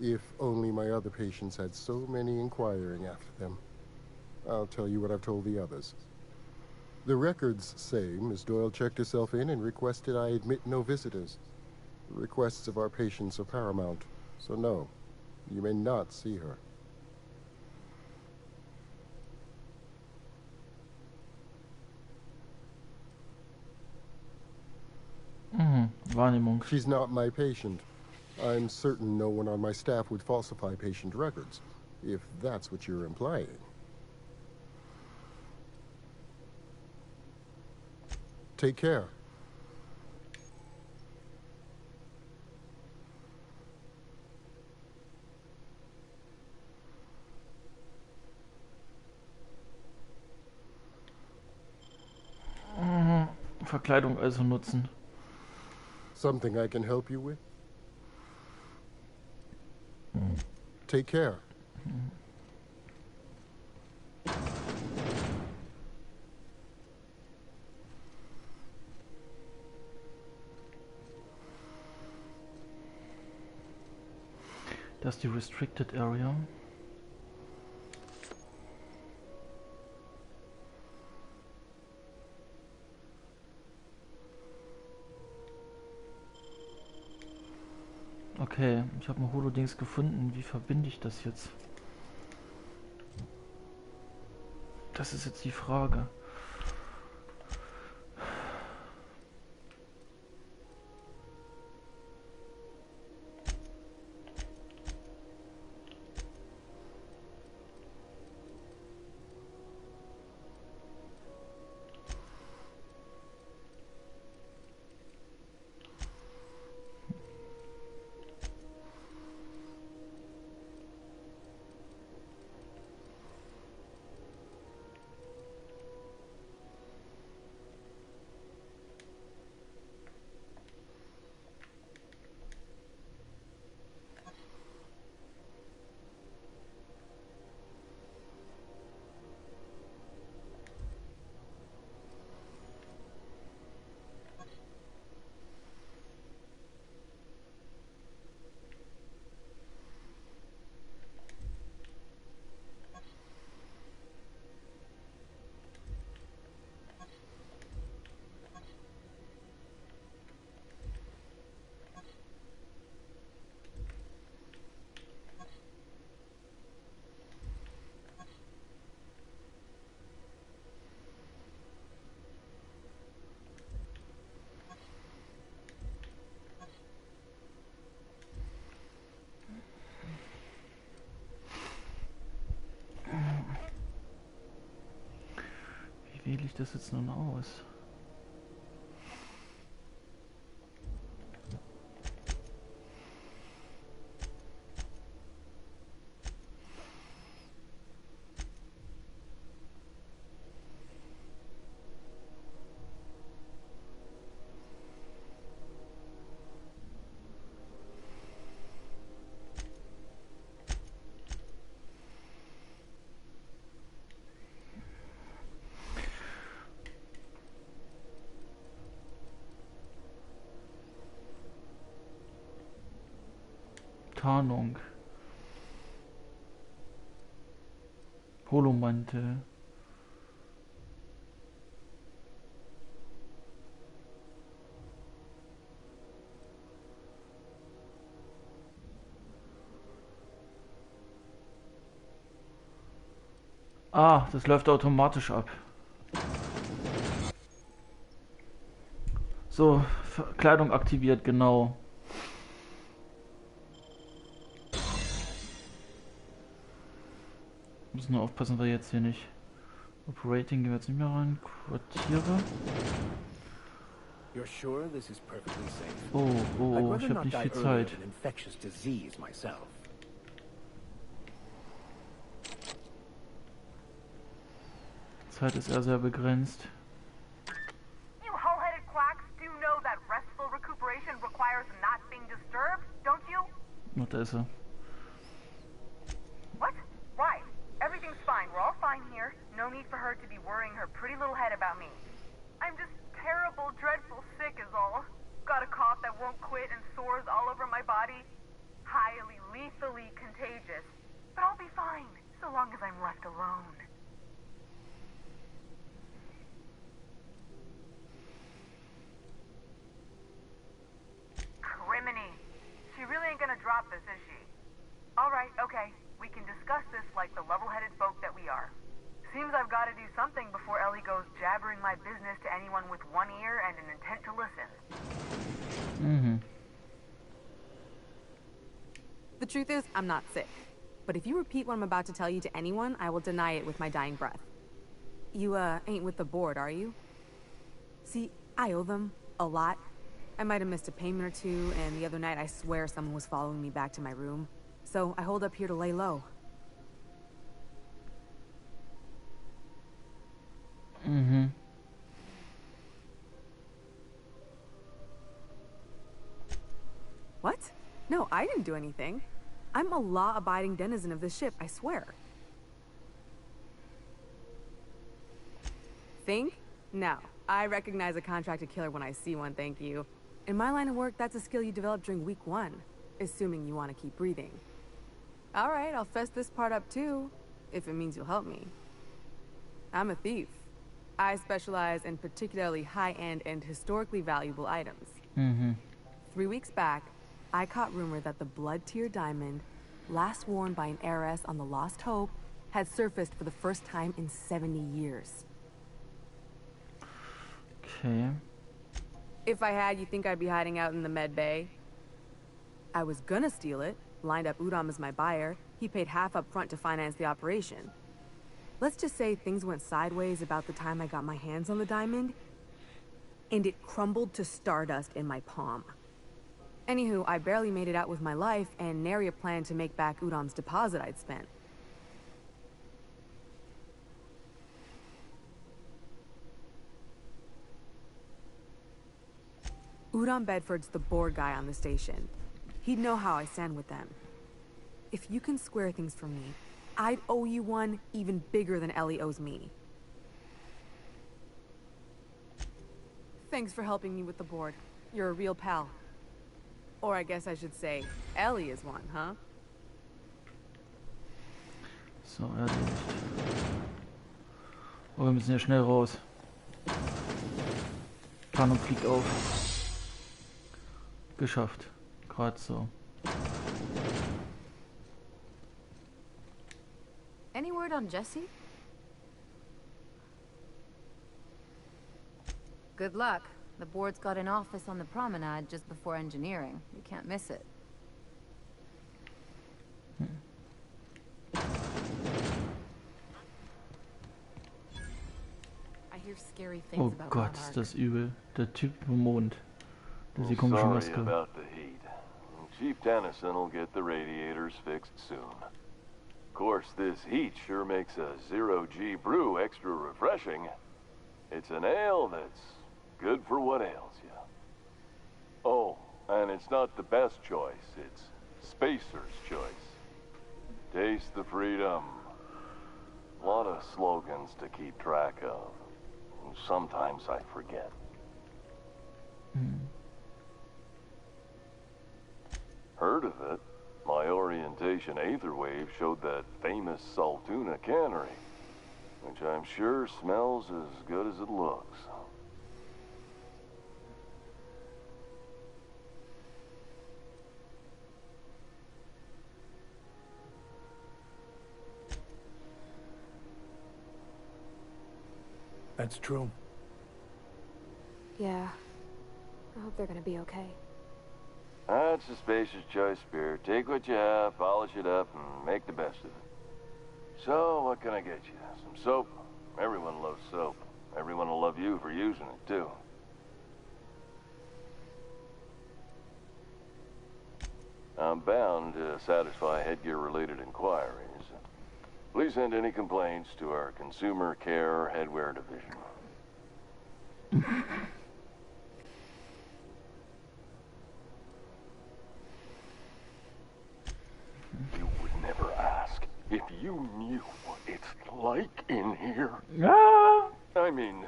If only my other patients had so many inquiring after them. I'll tell you what I've told the others. The records say Miss Doyle checked herself in and requested I admit no visitors. The requests of our patients are paramount, so no, you may not see her. Wahrnehmung. She's not my patient. I'm certain no one on my staff would falsify patient records, if that's what you're implying. Take care. Verkleidung also nutzen. Something I can help you with? Take care. Das ist die Restricted Area. Okay, ich habe ein Holo-Dings gefunden. Wie verbinde ich das jetzt? Das ist jetzt die Frage. Wie wähle ich das jetzt nun aus? Tarnung. Holomantel. Ah, das läuft automatisch ab. So, Kleidung aktiviert, genau. Müssen nur aufpassen, wir jetzt hier nicht. Operating gehen wir jetzt nicht mehr rein. Quartiere. Oh, ich habe nicht viel Zeit. Zeit ist eher sehr begrenzt. You hull-headed quacks do know that restful recuperation requires not being disturbed, don't you? Oh, da ist er. What? Why? Everything's fine. We're all fine here. No need for her to be worrying her pretty little head about me. I'm just terrible, dreadful sick is all. Got a cough that won't quit and sores all over my body. Highly, lethally contagious. But I'll be fine, so long as I'm left alone. Criminy. She really ain't gonna drop this, is she? Alright, okay. We can discuss this like the level-headed folk that we are. Seems I've got to do something before Ellie goes jabbering my business to anyone with one ear and an intent to listen. The truth is, I'm not sick. But if you repeat what I'm about to tell you to anyone, I will deny it with my dying breath. You, ain't with the board, are you? See, I owe them a lot. I might have missed a payment or two, and the other night I swear someone was following me back to my room. So I hold up here to lay low. What? No, I didn't do anything. I'm a law-abiding denizen of this ship, I swear. Think? No. I recognize a contracted killer when I see one, thank you. In my line of work, that's a skill you develop during week 1. Assuming you want to keep breathing. Alright, I'll fess this part up too, if it means you'll help me. I'm a thief. I specialize in particularly high-end and historically valuable items. 3 weeks back, I caught rumor that the blood-tier diamond, last worn by an heiress on the Lost Hope, had surfaced for the first time in 70 years. Okay. If I had, you think I'd be hiding out in the med bay? I was gonna steal it, lined up Udom as my buyer. He paid half up front to finance the operation. Let's just say things went sideways about the time I got my hands on the diamond, and it crumbled to stardust in my palm. Anywho, I barely made it out with my life, and nary a plan to make back Udom's deposit I'd spent. Udom Bedford's the board guy on the station. He'd know how I stand with them. If you can square things for me, I'd owe you one even bigger than Ellie owes me. Thanks for helping me with the board. You're a real pal. Or I guess I should say, Ellie is one, huh? So, erledigt. Oh, wir müssen hier schnell raus. Tarnung fliegt auf. Geschafft. Gerade so. Any word on Jesse? Good luck. The board's got an office on the promenade just before engineering. You can't miss it. I hear scary things Oh about Gott, Monarch. ist das übel. Der Typ im Mond. Der I'm komische sorry Maske. about the heat. Chief Tennyson will get the radiators fixed soon. Of course, this heat sure makes a zero-G brew extra refreshing. It's an ale that's good for what ails you. Oh, and it's not the best choice. It's Spacer's choice. Taste the freedom. A lot of slogans to keep track of. Sometimes I forget. Heard of it? My orientation aether wave showed that famous Saltuna cannery, which I'm sure smells as good as it looks. That's true. Yeah. I hope they're gonna be okay. That's a Spacer's choice beer. Take what you have, polish it up, and make the best of it. So, what can I get you? Some soap? Everyone loves soap. Everyone will love you for using it, too. I'm bound to satisfy headgear-related inquiries. Please send any complaints to our Consumer Care Headwear Division. You would never ask if you knew what it's like in here. I mean,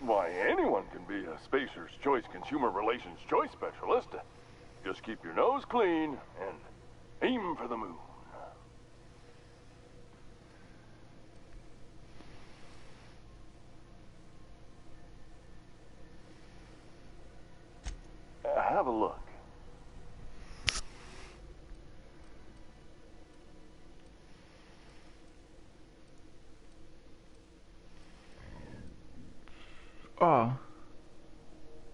why, anyone can be a Spacer's Choice Consumer Relations Choice Specialist. Just keep your nose clean and aim for the moon. Have a look. Oh.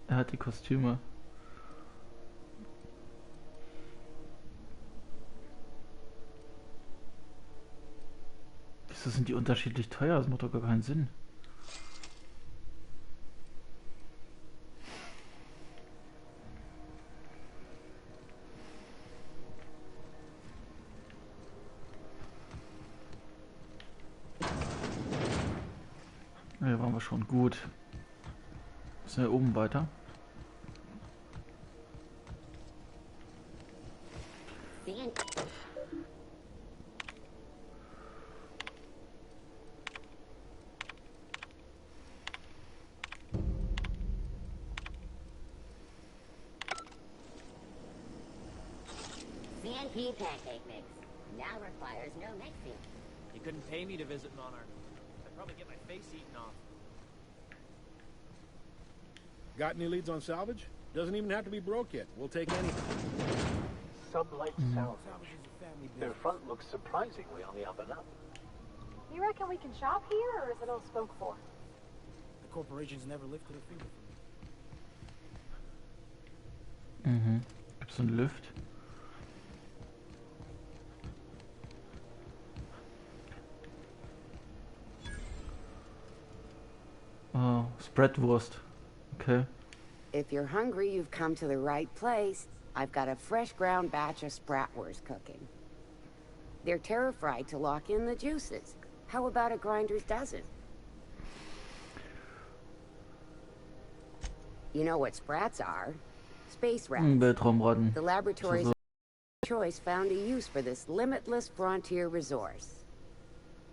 Er hat die Kostüme. Wieso sind die unterschiedlich teuer? Das macht doch gar keinen Sinn. Hier waren wir schon gut. Müssen wir oben weiter? CNP pancake mix. now requires no mixing. You couldn't pay me to visit Monarch. I'd probably get my face eaten off. Got any leads on salvage? Doesn't even have to be broke yet. We'll take anything. Sublight salvage. Their front looks surprisingly on the up and up. You reckon we can shop here, or is it all spoke for? The corporation's never lifted a finger for me. Mhm. Gibt's einen Lift? Oh, Spreadwurst. Okay. If you're hungry, you've come to the right place. I've got a fresh ground batch of spratwurst cooking. They're terra-fried to lock in the juices. How about a grinder's dozen? You know what sprats are? Space rats. Weltraumratten. The laboratories of choice found a use for this limitless frontier resource.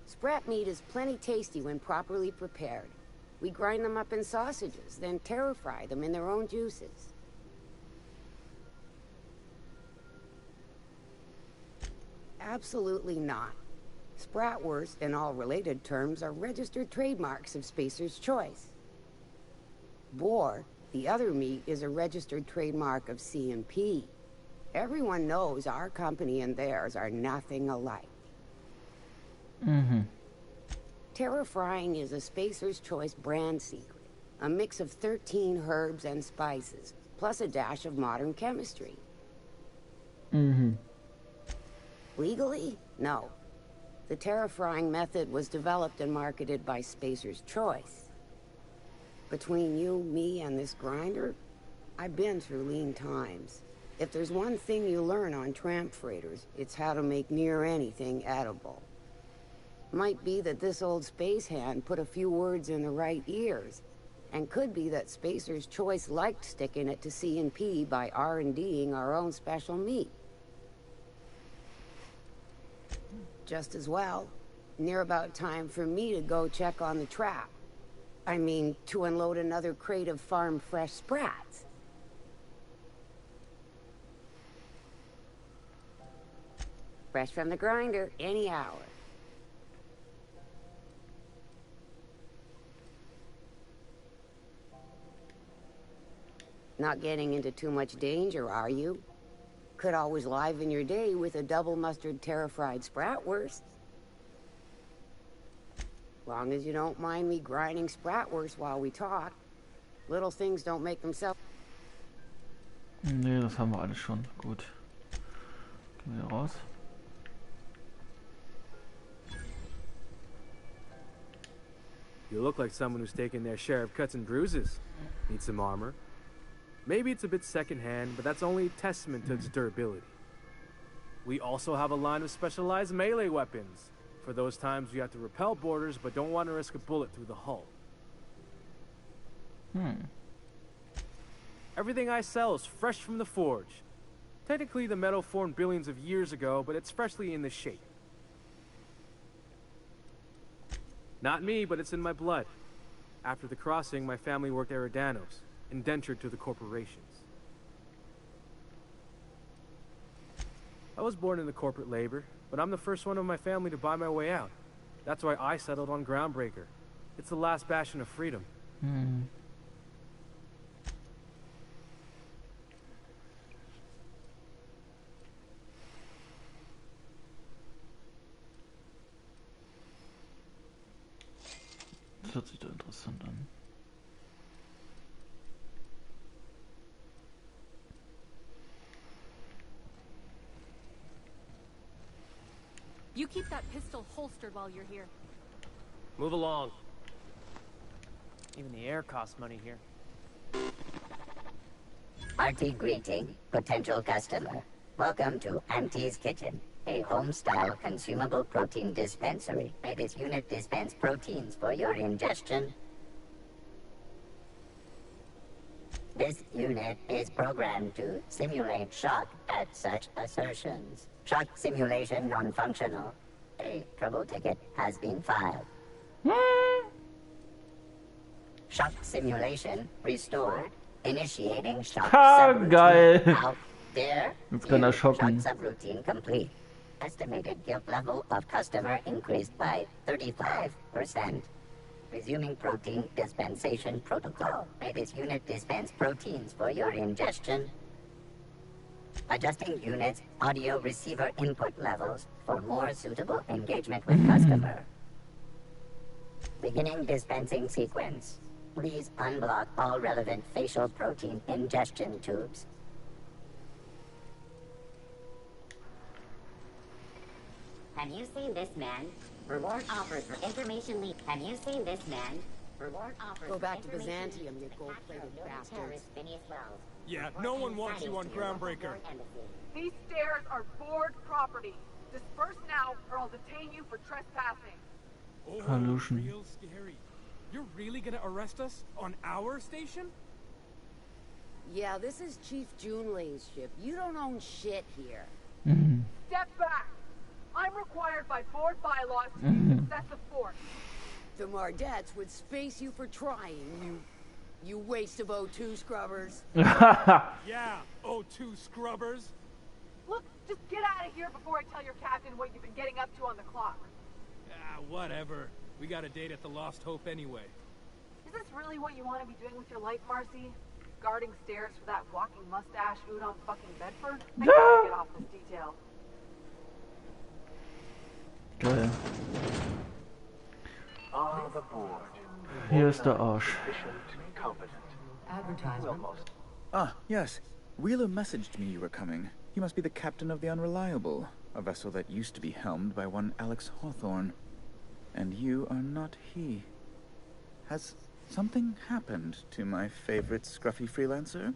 Sprat meat is plenty tasty when properly prepared. We grind them up in sausages, then terra-fry them in their own juices. Absolutely not. Spratwurst and all related terms are registered trademarks of Spacer's Choice. Boar, the other meat, is a registered trademark of C&P. Everyone knows our company and theirs are nothing alike. Mhm. Terra-frying is a Spacer's Choice brand secret. A mix of 13 herbs and spices, plus a dash of modern chemistry. Mhm. Legally? No. The terra-frying method was developed and marketed by Spacer's Choice. Between you, me, and this grinder, I've been through lean times. If there's one thing you learn on tramp freighters, it's how to make near anything edible. Might be that this old space hand put a few words in the right ears, and could be that Spacer's Choice liked sticking it to C&P by R&D'ing our own special meat. Just as well, near about time for me to go check on the trap. I mean, to unload another crate of farm-fresh sprats. Fresh from the grinder, any hour. Not getting into too much danger, are you? Could always liven your day with a double mustard terra-fried spratwurst. Long as you don't mind me grinding spratwurst while we talk. Little things don't make themselves. Nee, das haben wir alles schon. Gut. Gehen wir raus. You look like someone who's taken their share of cuts and bruises. Need some armor? Maybe it's a bit secondhand, but that's only a testament to its durability. We also have a line of specialized melee weapons, for those times you have to repel boarders but don't want to risk a bullet through the hull. Everything I sell is fresh from the forge. Technically, the metal formed billions of years ago, but it's freshly in the shape. Not me, but it's in my blood. After the crossing, my family worked Eridanos, indentured to the corporations. I was born into corporate labor, but I'm the first one of my family to buy my way out. That's why I settled on Groundbreaker. It's the last bastion of freedom. Das hört sich doch interessant an. You keep that pistol holstered while you're here. Move along. Even the air costs money here. Hearty greeting, potential customer. Welcome to Auntie's Kitchen, a home-style consumable protein dispensary. May this unit dispense proteins for your ingestion. This unit is programmed to simulate shock at such assertions. Shock simulation non-functional. A trouble ticket has been filed. Shock simulation restored. Initiating shock subroutine. Geil! Out there. Jetzt kann er schocken. Shock subroutine complete. Estimated guilt level of customer increased by 35%. Resuming protein dispensation protocol. May this unit dispense proteins for your ingestion. Adjusting unit's audio receiver input levels for more suitable engagement with customer. Beginning dispensing sequence. Please unblock all relevant facial protein ingestion tubes. Have you seen this man? Reward offered for information leak. Have you seen this man? Reward offered. Go back to Byzantium, you gold-plated bastards. Yeah, no one wants you on Groundbreaker. These stairs are board property. Disperse now, or I'll detain you for trespassing. Oh, Hallution. real scary. You're really gonna arrest us on our station? Yeah, this is Chief Junling's ship. You don't own shit here. Step back. I'm required by board bylaws to use excessive force. The Mardettes would space you for trying, you waste of O2 scrubbers. Yeah, O2 scrubbers. Look, just get out of here before I tell your captain what you've been getting up to on the clock. Ah, whatever. We got a date at the Lost Hope anyway. Is this really what you want to be doing with your life, Marcy? Guarding stairs for that walking mustache Udon fucking Bedford? I gotta get off this detail. Geil. On the board. Hier ist der Arsch. Advertisement. Ah, yes. Wheeler messaged me you were coming. He must be the captain of the Unreliable, a vessel that used to be helmed by one Alex Hawthorne. And you are not he. Has something happened to my favorite scruffy freelancer?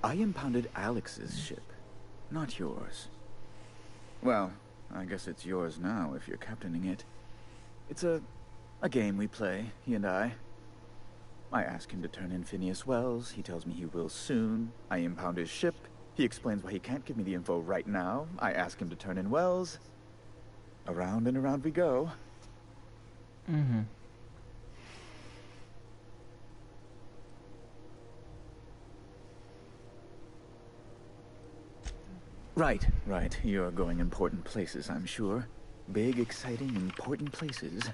I impounded Alex's ship, not yours. Well, I guess it's yours now if you're captaining it. It's a game we play, he and I. I ask him to turn in Phineas Wells. He tells me he will soon. I impound his ship. He explains why he can't give me the info right now. I ask him to turn in Wells. Around and around we go. Right. You're going important places, I'm sure. Big, exciting, important places.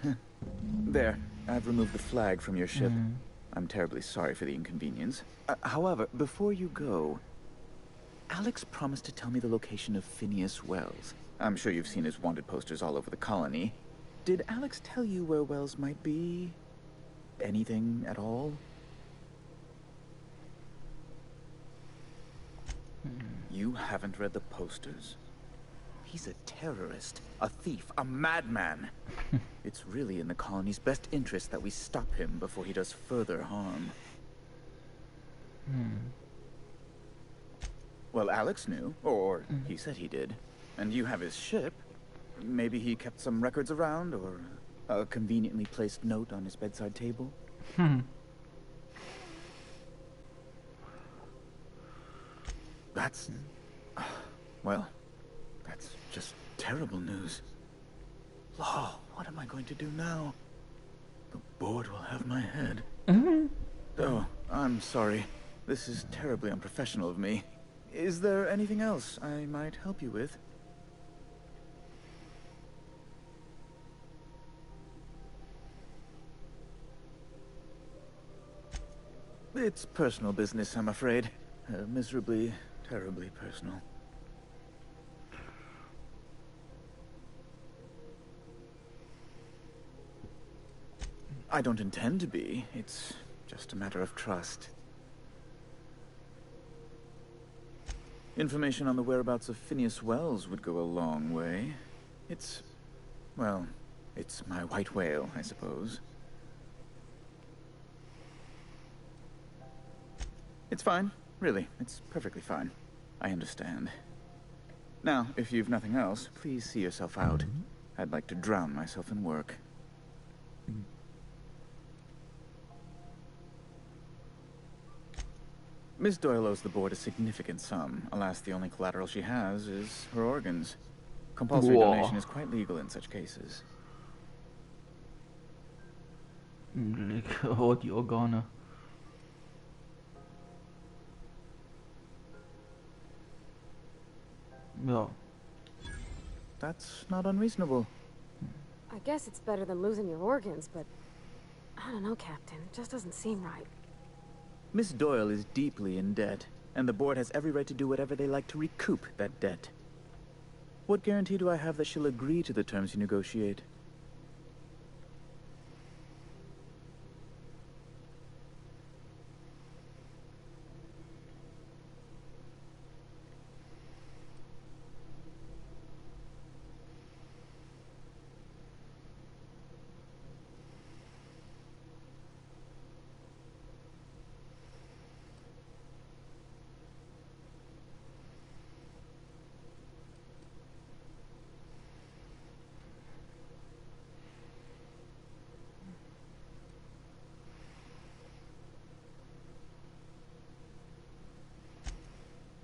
There, I've removed the flag from your ship. I'm terribly sorry for the inconvenience. However, before you go, Alex promised to tell me the location of Phineas Wells. I'm sure you've seen his wanted posters all over the colony. Did Alex tell you where Wells might be? Anything at all? You haven't read the posters? He's a terrorist, a thief, a madman. It's really in the colony's best interest that we stop him before he does further harm. Well, Alex knew, or he said he did. And you have his ship. Maybe he kept some records around, or a conveniently placed note on his bedside table. That's... well, that's just terrible news. Law, what am I going to do now? The board will have my head. Oh, I'm sorry. This is terribly unprofessional of me. Is there anything else I might help you with? It's personal business, I'm afraid. Miserably, terribly personal. I don't intend to be. It's just a matter of trust. Information on the whereabouts of Phineas Wells would go a long way. It's... well, it's my white whale, I suppose. It's fine. Really, it's perfectly fine. I understand. Now, if you've nothing else, please see yourself out. I'd like to drown myself in work. Miss Doyle owes the board a significant sum. Alas, the only collateral she has is her organs. Compulsory donation is quite legal in such cases. Oh, die Organe. Ja. That's not unreasonable. I guess it's better than losing your organs, but I don't know, Captain. It just doesn't seem right. Miss Doyle is deeply in debt, and the board has every right to do whatever they like to recoup that debt. What guarantee do I have that she'll agree to the terms you negotiate?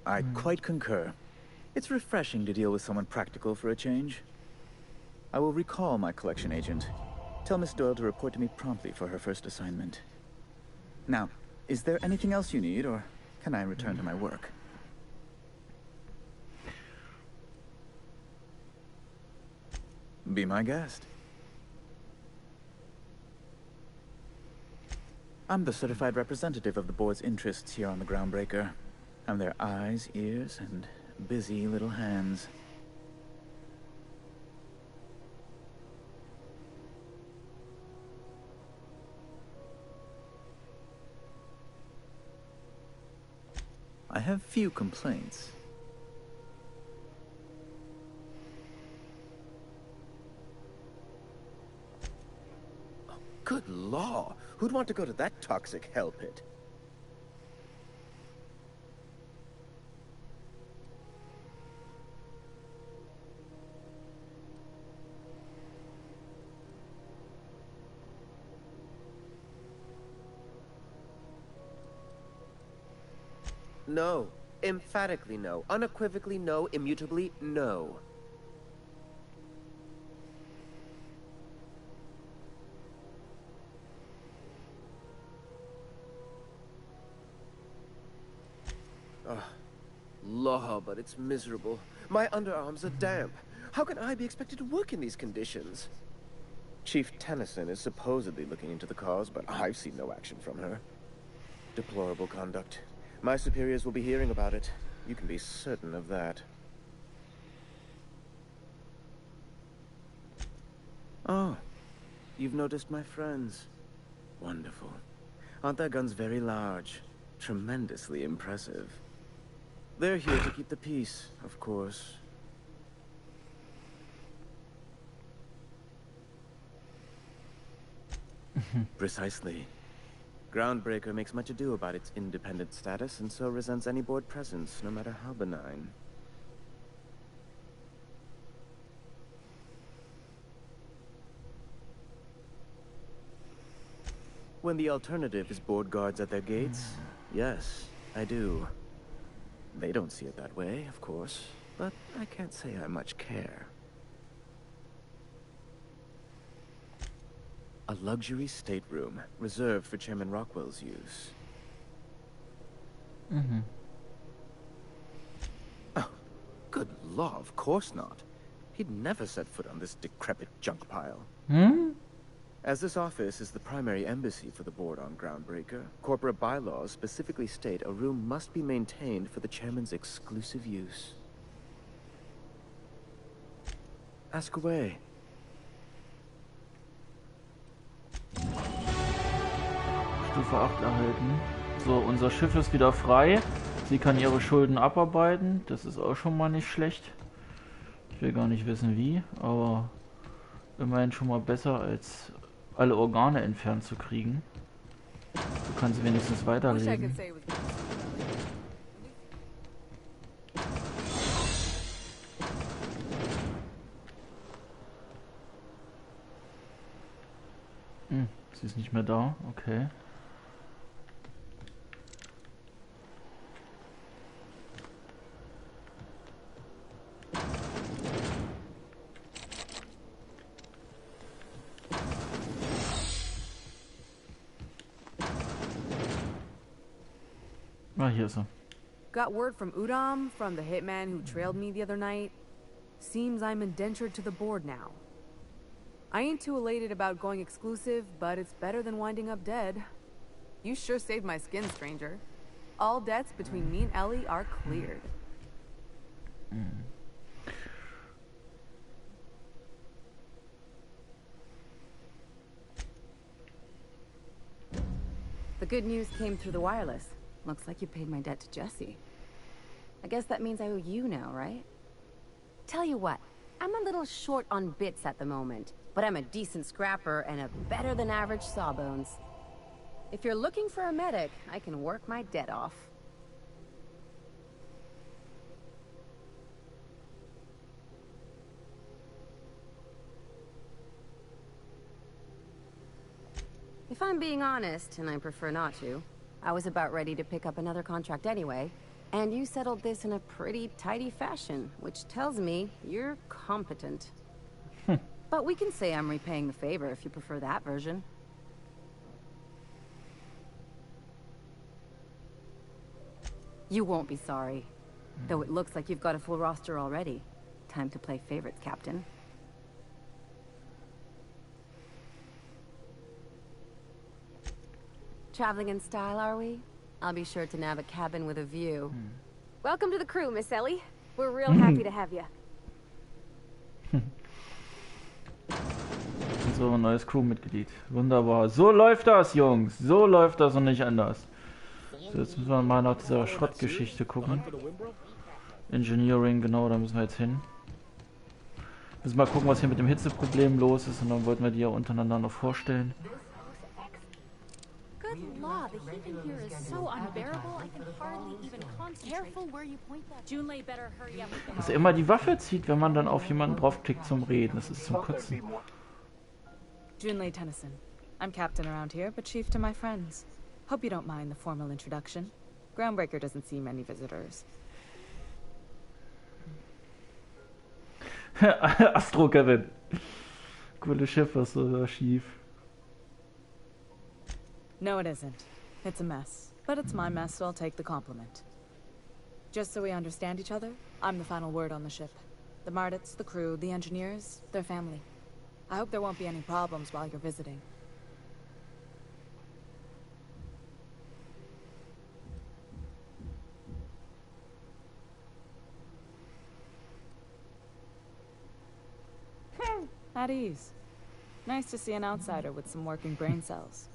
I quite concur. It's refreshing to deal with someone practical for a change. I will recall my collection agent. Tell Miss Doyle to report to me promptly for her first assignment. Now, is there anything else you need, or can I return to my work? Be my guest. I'm the certified representative of the board's interests here on the Groundbreaker. I'm their eyes, ears, and busy little hands. I have few complaints. Oh, good law! Who'd want to go to that toxic hell pit? No. Emphatically no. Unequivocally no. Immutably no. Law, but it's miserable. My underarms are damp. How can I be expected to work in these conditions? Chief Tennyson is supposedly looking into the cause, but I've seen no action from her. Deplorable conduct. My superiors will be hearing about it. You can be certain of that. Oh, you've noticed my friends. Wonderful. Aren't their guns very large? Tremendously impressive. They're here to keep the peace, of course. Precisely. Groundbreaker makes much ado about its independent status, and so resents any board presence, no matter how benign. When the alternative is board guards at their gates, yes, I do. They don't see it that way, of course, but I can't say I much care. A luxury stateroom, reserved for Chairman Rockwell's use. Oh, good law, of course not. He'd never set foot on this decrepit junk pile. As this office is the primary embassy for the board on Groundbreaker, corporate bylaws specifically state a room must be maintained for the chairman's exclusive use. Ask away. Stufe 8 erhalten. So, unser Schiff ist wieder frei. Sie kann ihre Schulden abarbeiten. Das ist auch schon mal nicht schlecht. Ich will gar nicht wissen wie, aber immerhin schon mal besser als alle Organe entfernt zu kriegen. So kann sie wenigstens weiterleben. Sie ist nicht mehr da, okay. Ah, hier ist er. Got word from Udom, from the hitman who trailed me the other night. Seems I'm indentured to the board now. I ain't too elated about going exclusive, but it's better than winding up dead. You sure saved my skin, stranger. All debts between me and Ellie are cleared. The good news came through the wireless. Looks like you paid my debt to Jesse. I guess that means I owe you now, right? Tell you what, I'm a little short on bits at the moment, but I'm a decent scrapper and a better than average sawbones. If you're looking for a medic, I can work my debt off. If I'm being honest, and I prefer not to, I was about ready to pick up another contract anyway, and you settled this in a pretty tidy fashion, which tells me you're competent. But we can say I'm repaying the favor if you prefer that version. You won't be sorry. Though it looks like you've got a full roster already. Time to play favorites, Captain. Traveling in style, are we? I'll be sure to nab a cabin with a view. Welcome to the crew, Miss Ellie. We're real happy to have you. So, ein neues Crewmitglied. Wunderbar. So läuft das, Jungs. So läuft das und nicht anders. So, jetzt müssen wir mal nach dieser Schrottgeschichte gucken. Engineering, genau, da müssen wir jetzt hin. Müssen mal gucken, was hier mit dem Hitzeproblem los ist, und dann wollten wir die ja untereinander noch vorstellen. Good law, the heat in here is so unbearable, I can hardly even concentrate. Careful where you point that. Junlei better hurry up. Dass er immer die Waffe zieht, wenn man dann auf jemanden draufklickt zum Reden. Das ist zum Kotzen. Junlei Tennyson. I'm captain around here, but chief to my friends. Hope you don't mind the formal introduction. Groundbreaker doesn't see many visitors. Astro Kevin. Cooles Schiff, was so da schief. No, it isn't. It's a mess. But it's my mess, so I'll take the compliment. Just so we understand each other, I'm the final word on the ship. The Mardits, the crew, the engineers, their family. I hope there won't be any problems while you're visiting. At ease. Nice to see an outsider with some working brain cells.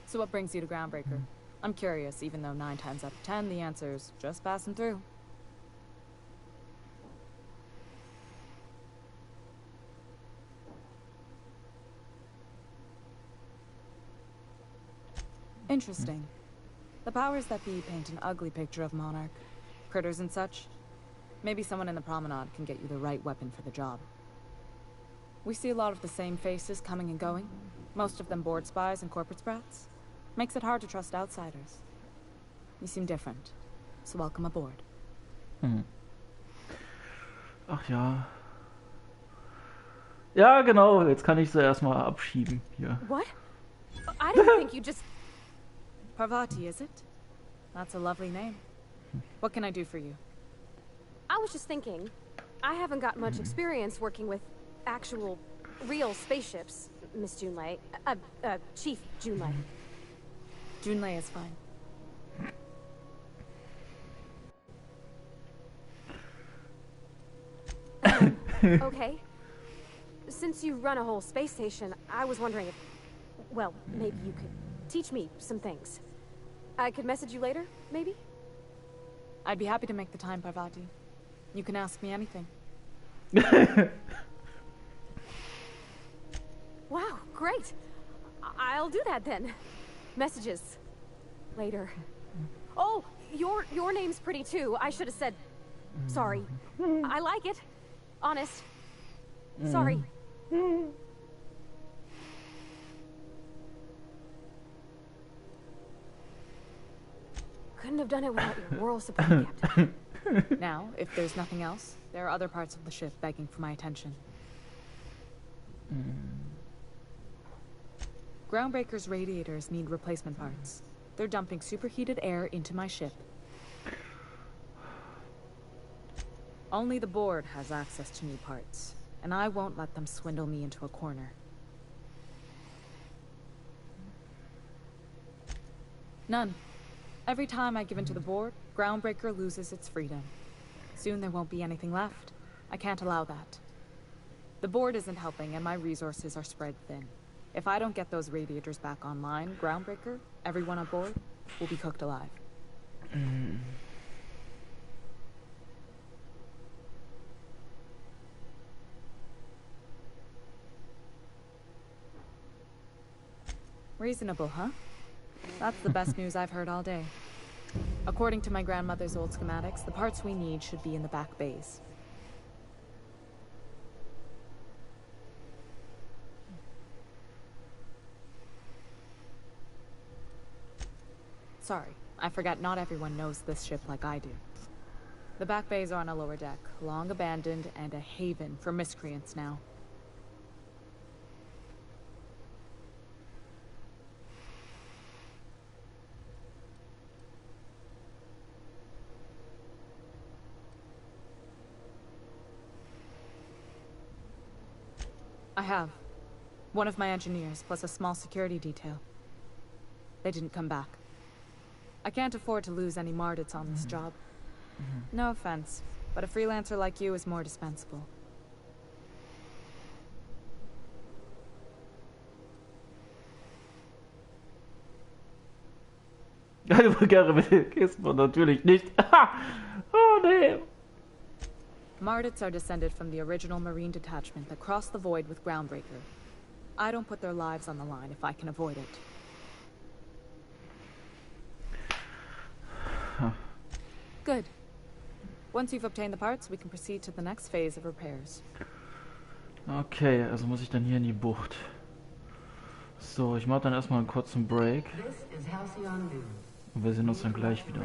So what brings you to Groundbreaker? I'm curious, even though 9 times out of 10 the answer's just passing through. Interesting. The powers that be paint an ugly picture of Monarch. Critters and such. Maybe someone in the promenade can get you the right weapon for the job. We see a lot of the same faces coming and going. Most of them board spies and corporate sprats. Makes it hard to trust outsiders. You seem different, so welcome aboard. Ach ja. Ja, genau. Jetzt kann ich sie erstmal abschieben hier. What? I didn't think you just... Parvati, is it? That's a lovely name. What can I do for you? I was just thinking, I haven't got much experience working with actual, real spaceships, Miss Junlei. Chief Junlei. Junlei is fine. Okay. Since you run a whole space station, I was wondering if, well, maybe you could teach me some things. I could message you later, maybe? I'd be happy to make the time, Parvati. You can ask me anything. Wow, great. I'll do that then. Messages. Later. Oh, your name's pretty too. I should have said sorry. I like it. Honest. Sorry. Couldn't have done it without your moral support, Captain. Now, if there's nothing else, there are other parts of the ship begging for my attention. Groundbreaker's radiators need replacement parts. They're dumping superheated air into my ship. Only the board has access to new parts, and I won't let them swindle me into a corner. None. Every time I give in to the board, Groundbreaker loses its freedom. Soon there won't be anything left. I can't allow that. The board isn't helping, and my resources are spread thin. If I don't get those radiators back online, Groundbreaker, everyone on board, will be cooked alive. Reasonable, huh? That's the best news I've heard all day. According to my grandmother's old schematics, the parts we need should be in the back bays. Sorry, I forgot not everyone knows this ship like I do. The back bays are on a lower deck, long abandoned and a haven for miscreants now. I have. One of my engineers, plus a small security detail. They didn't come back. I can't afford to lose any Mardits on this job. No offense, but a freelancer like you is more dispensable. Eine Bulgare mit den Kisten, natürlich nicht. Oh nee. Mardits are descended from the original Marine detachment that crossed the void with Groundbreaker. I don't put their lives on the line if I can avoid it. Good. Once you've obtained the parts, we can proceed to the next phase of repairs. Okay, also muss ich dann hier in die Bucht. So, ich mache dann erstmal einen kurzen Break. Und wir sehen uns dann gleich wieder.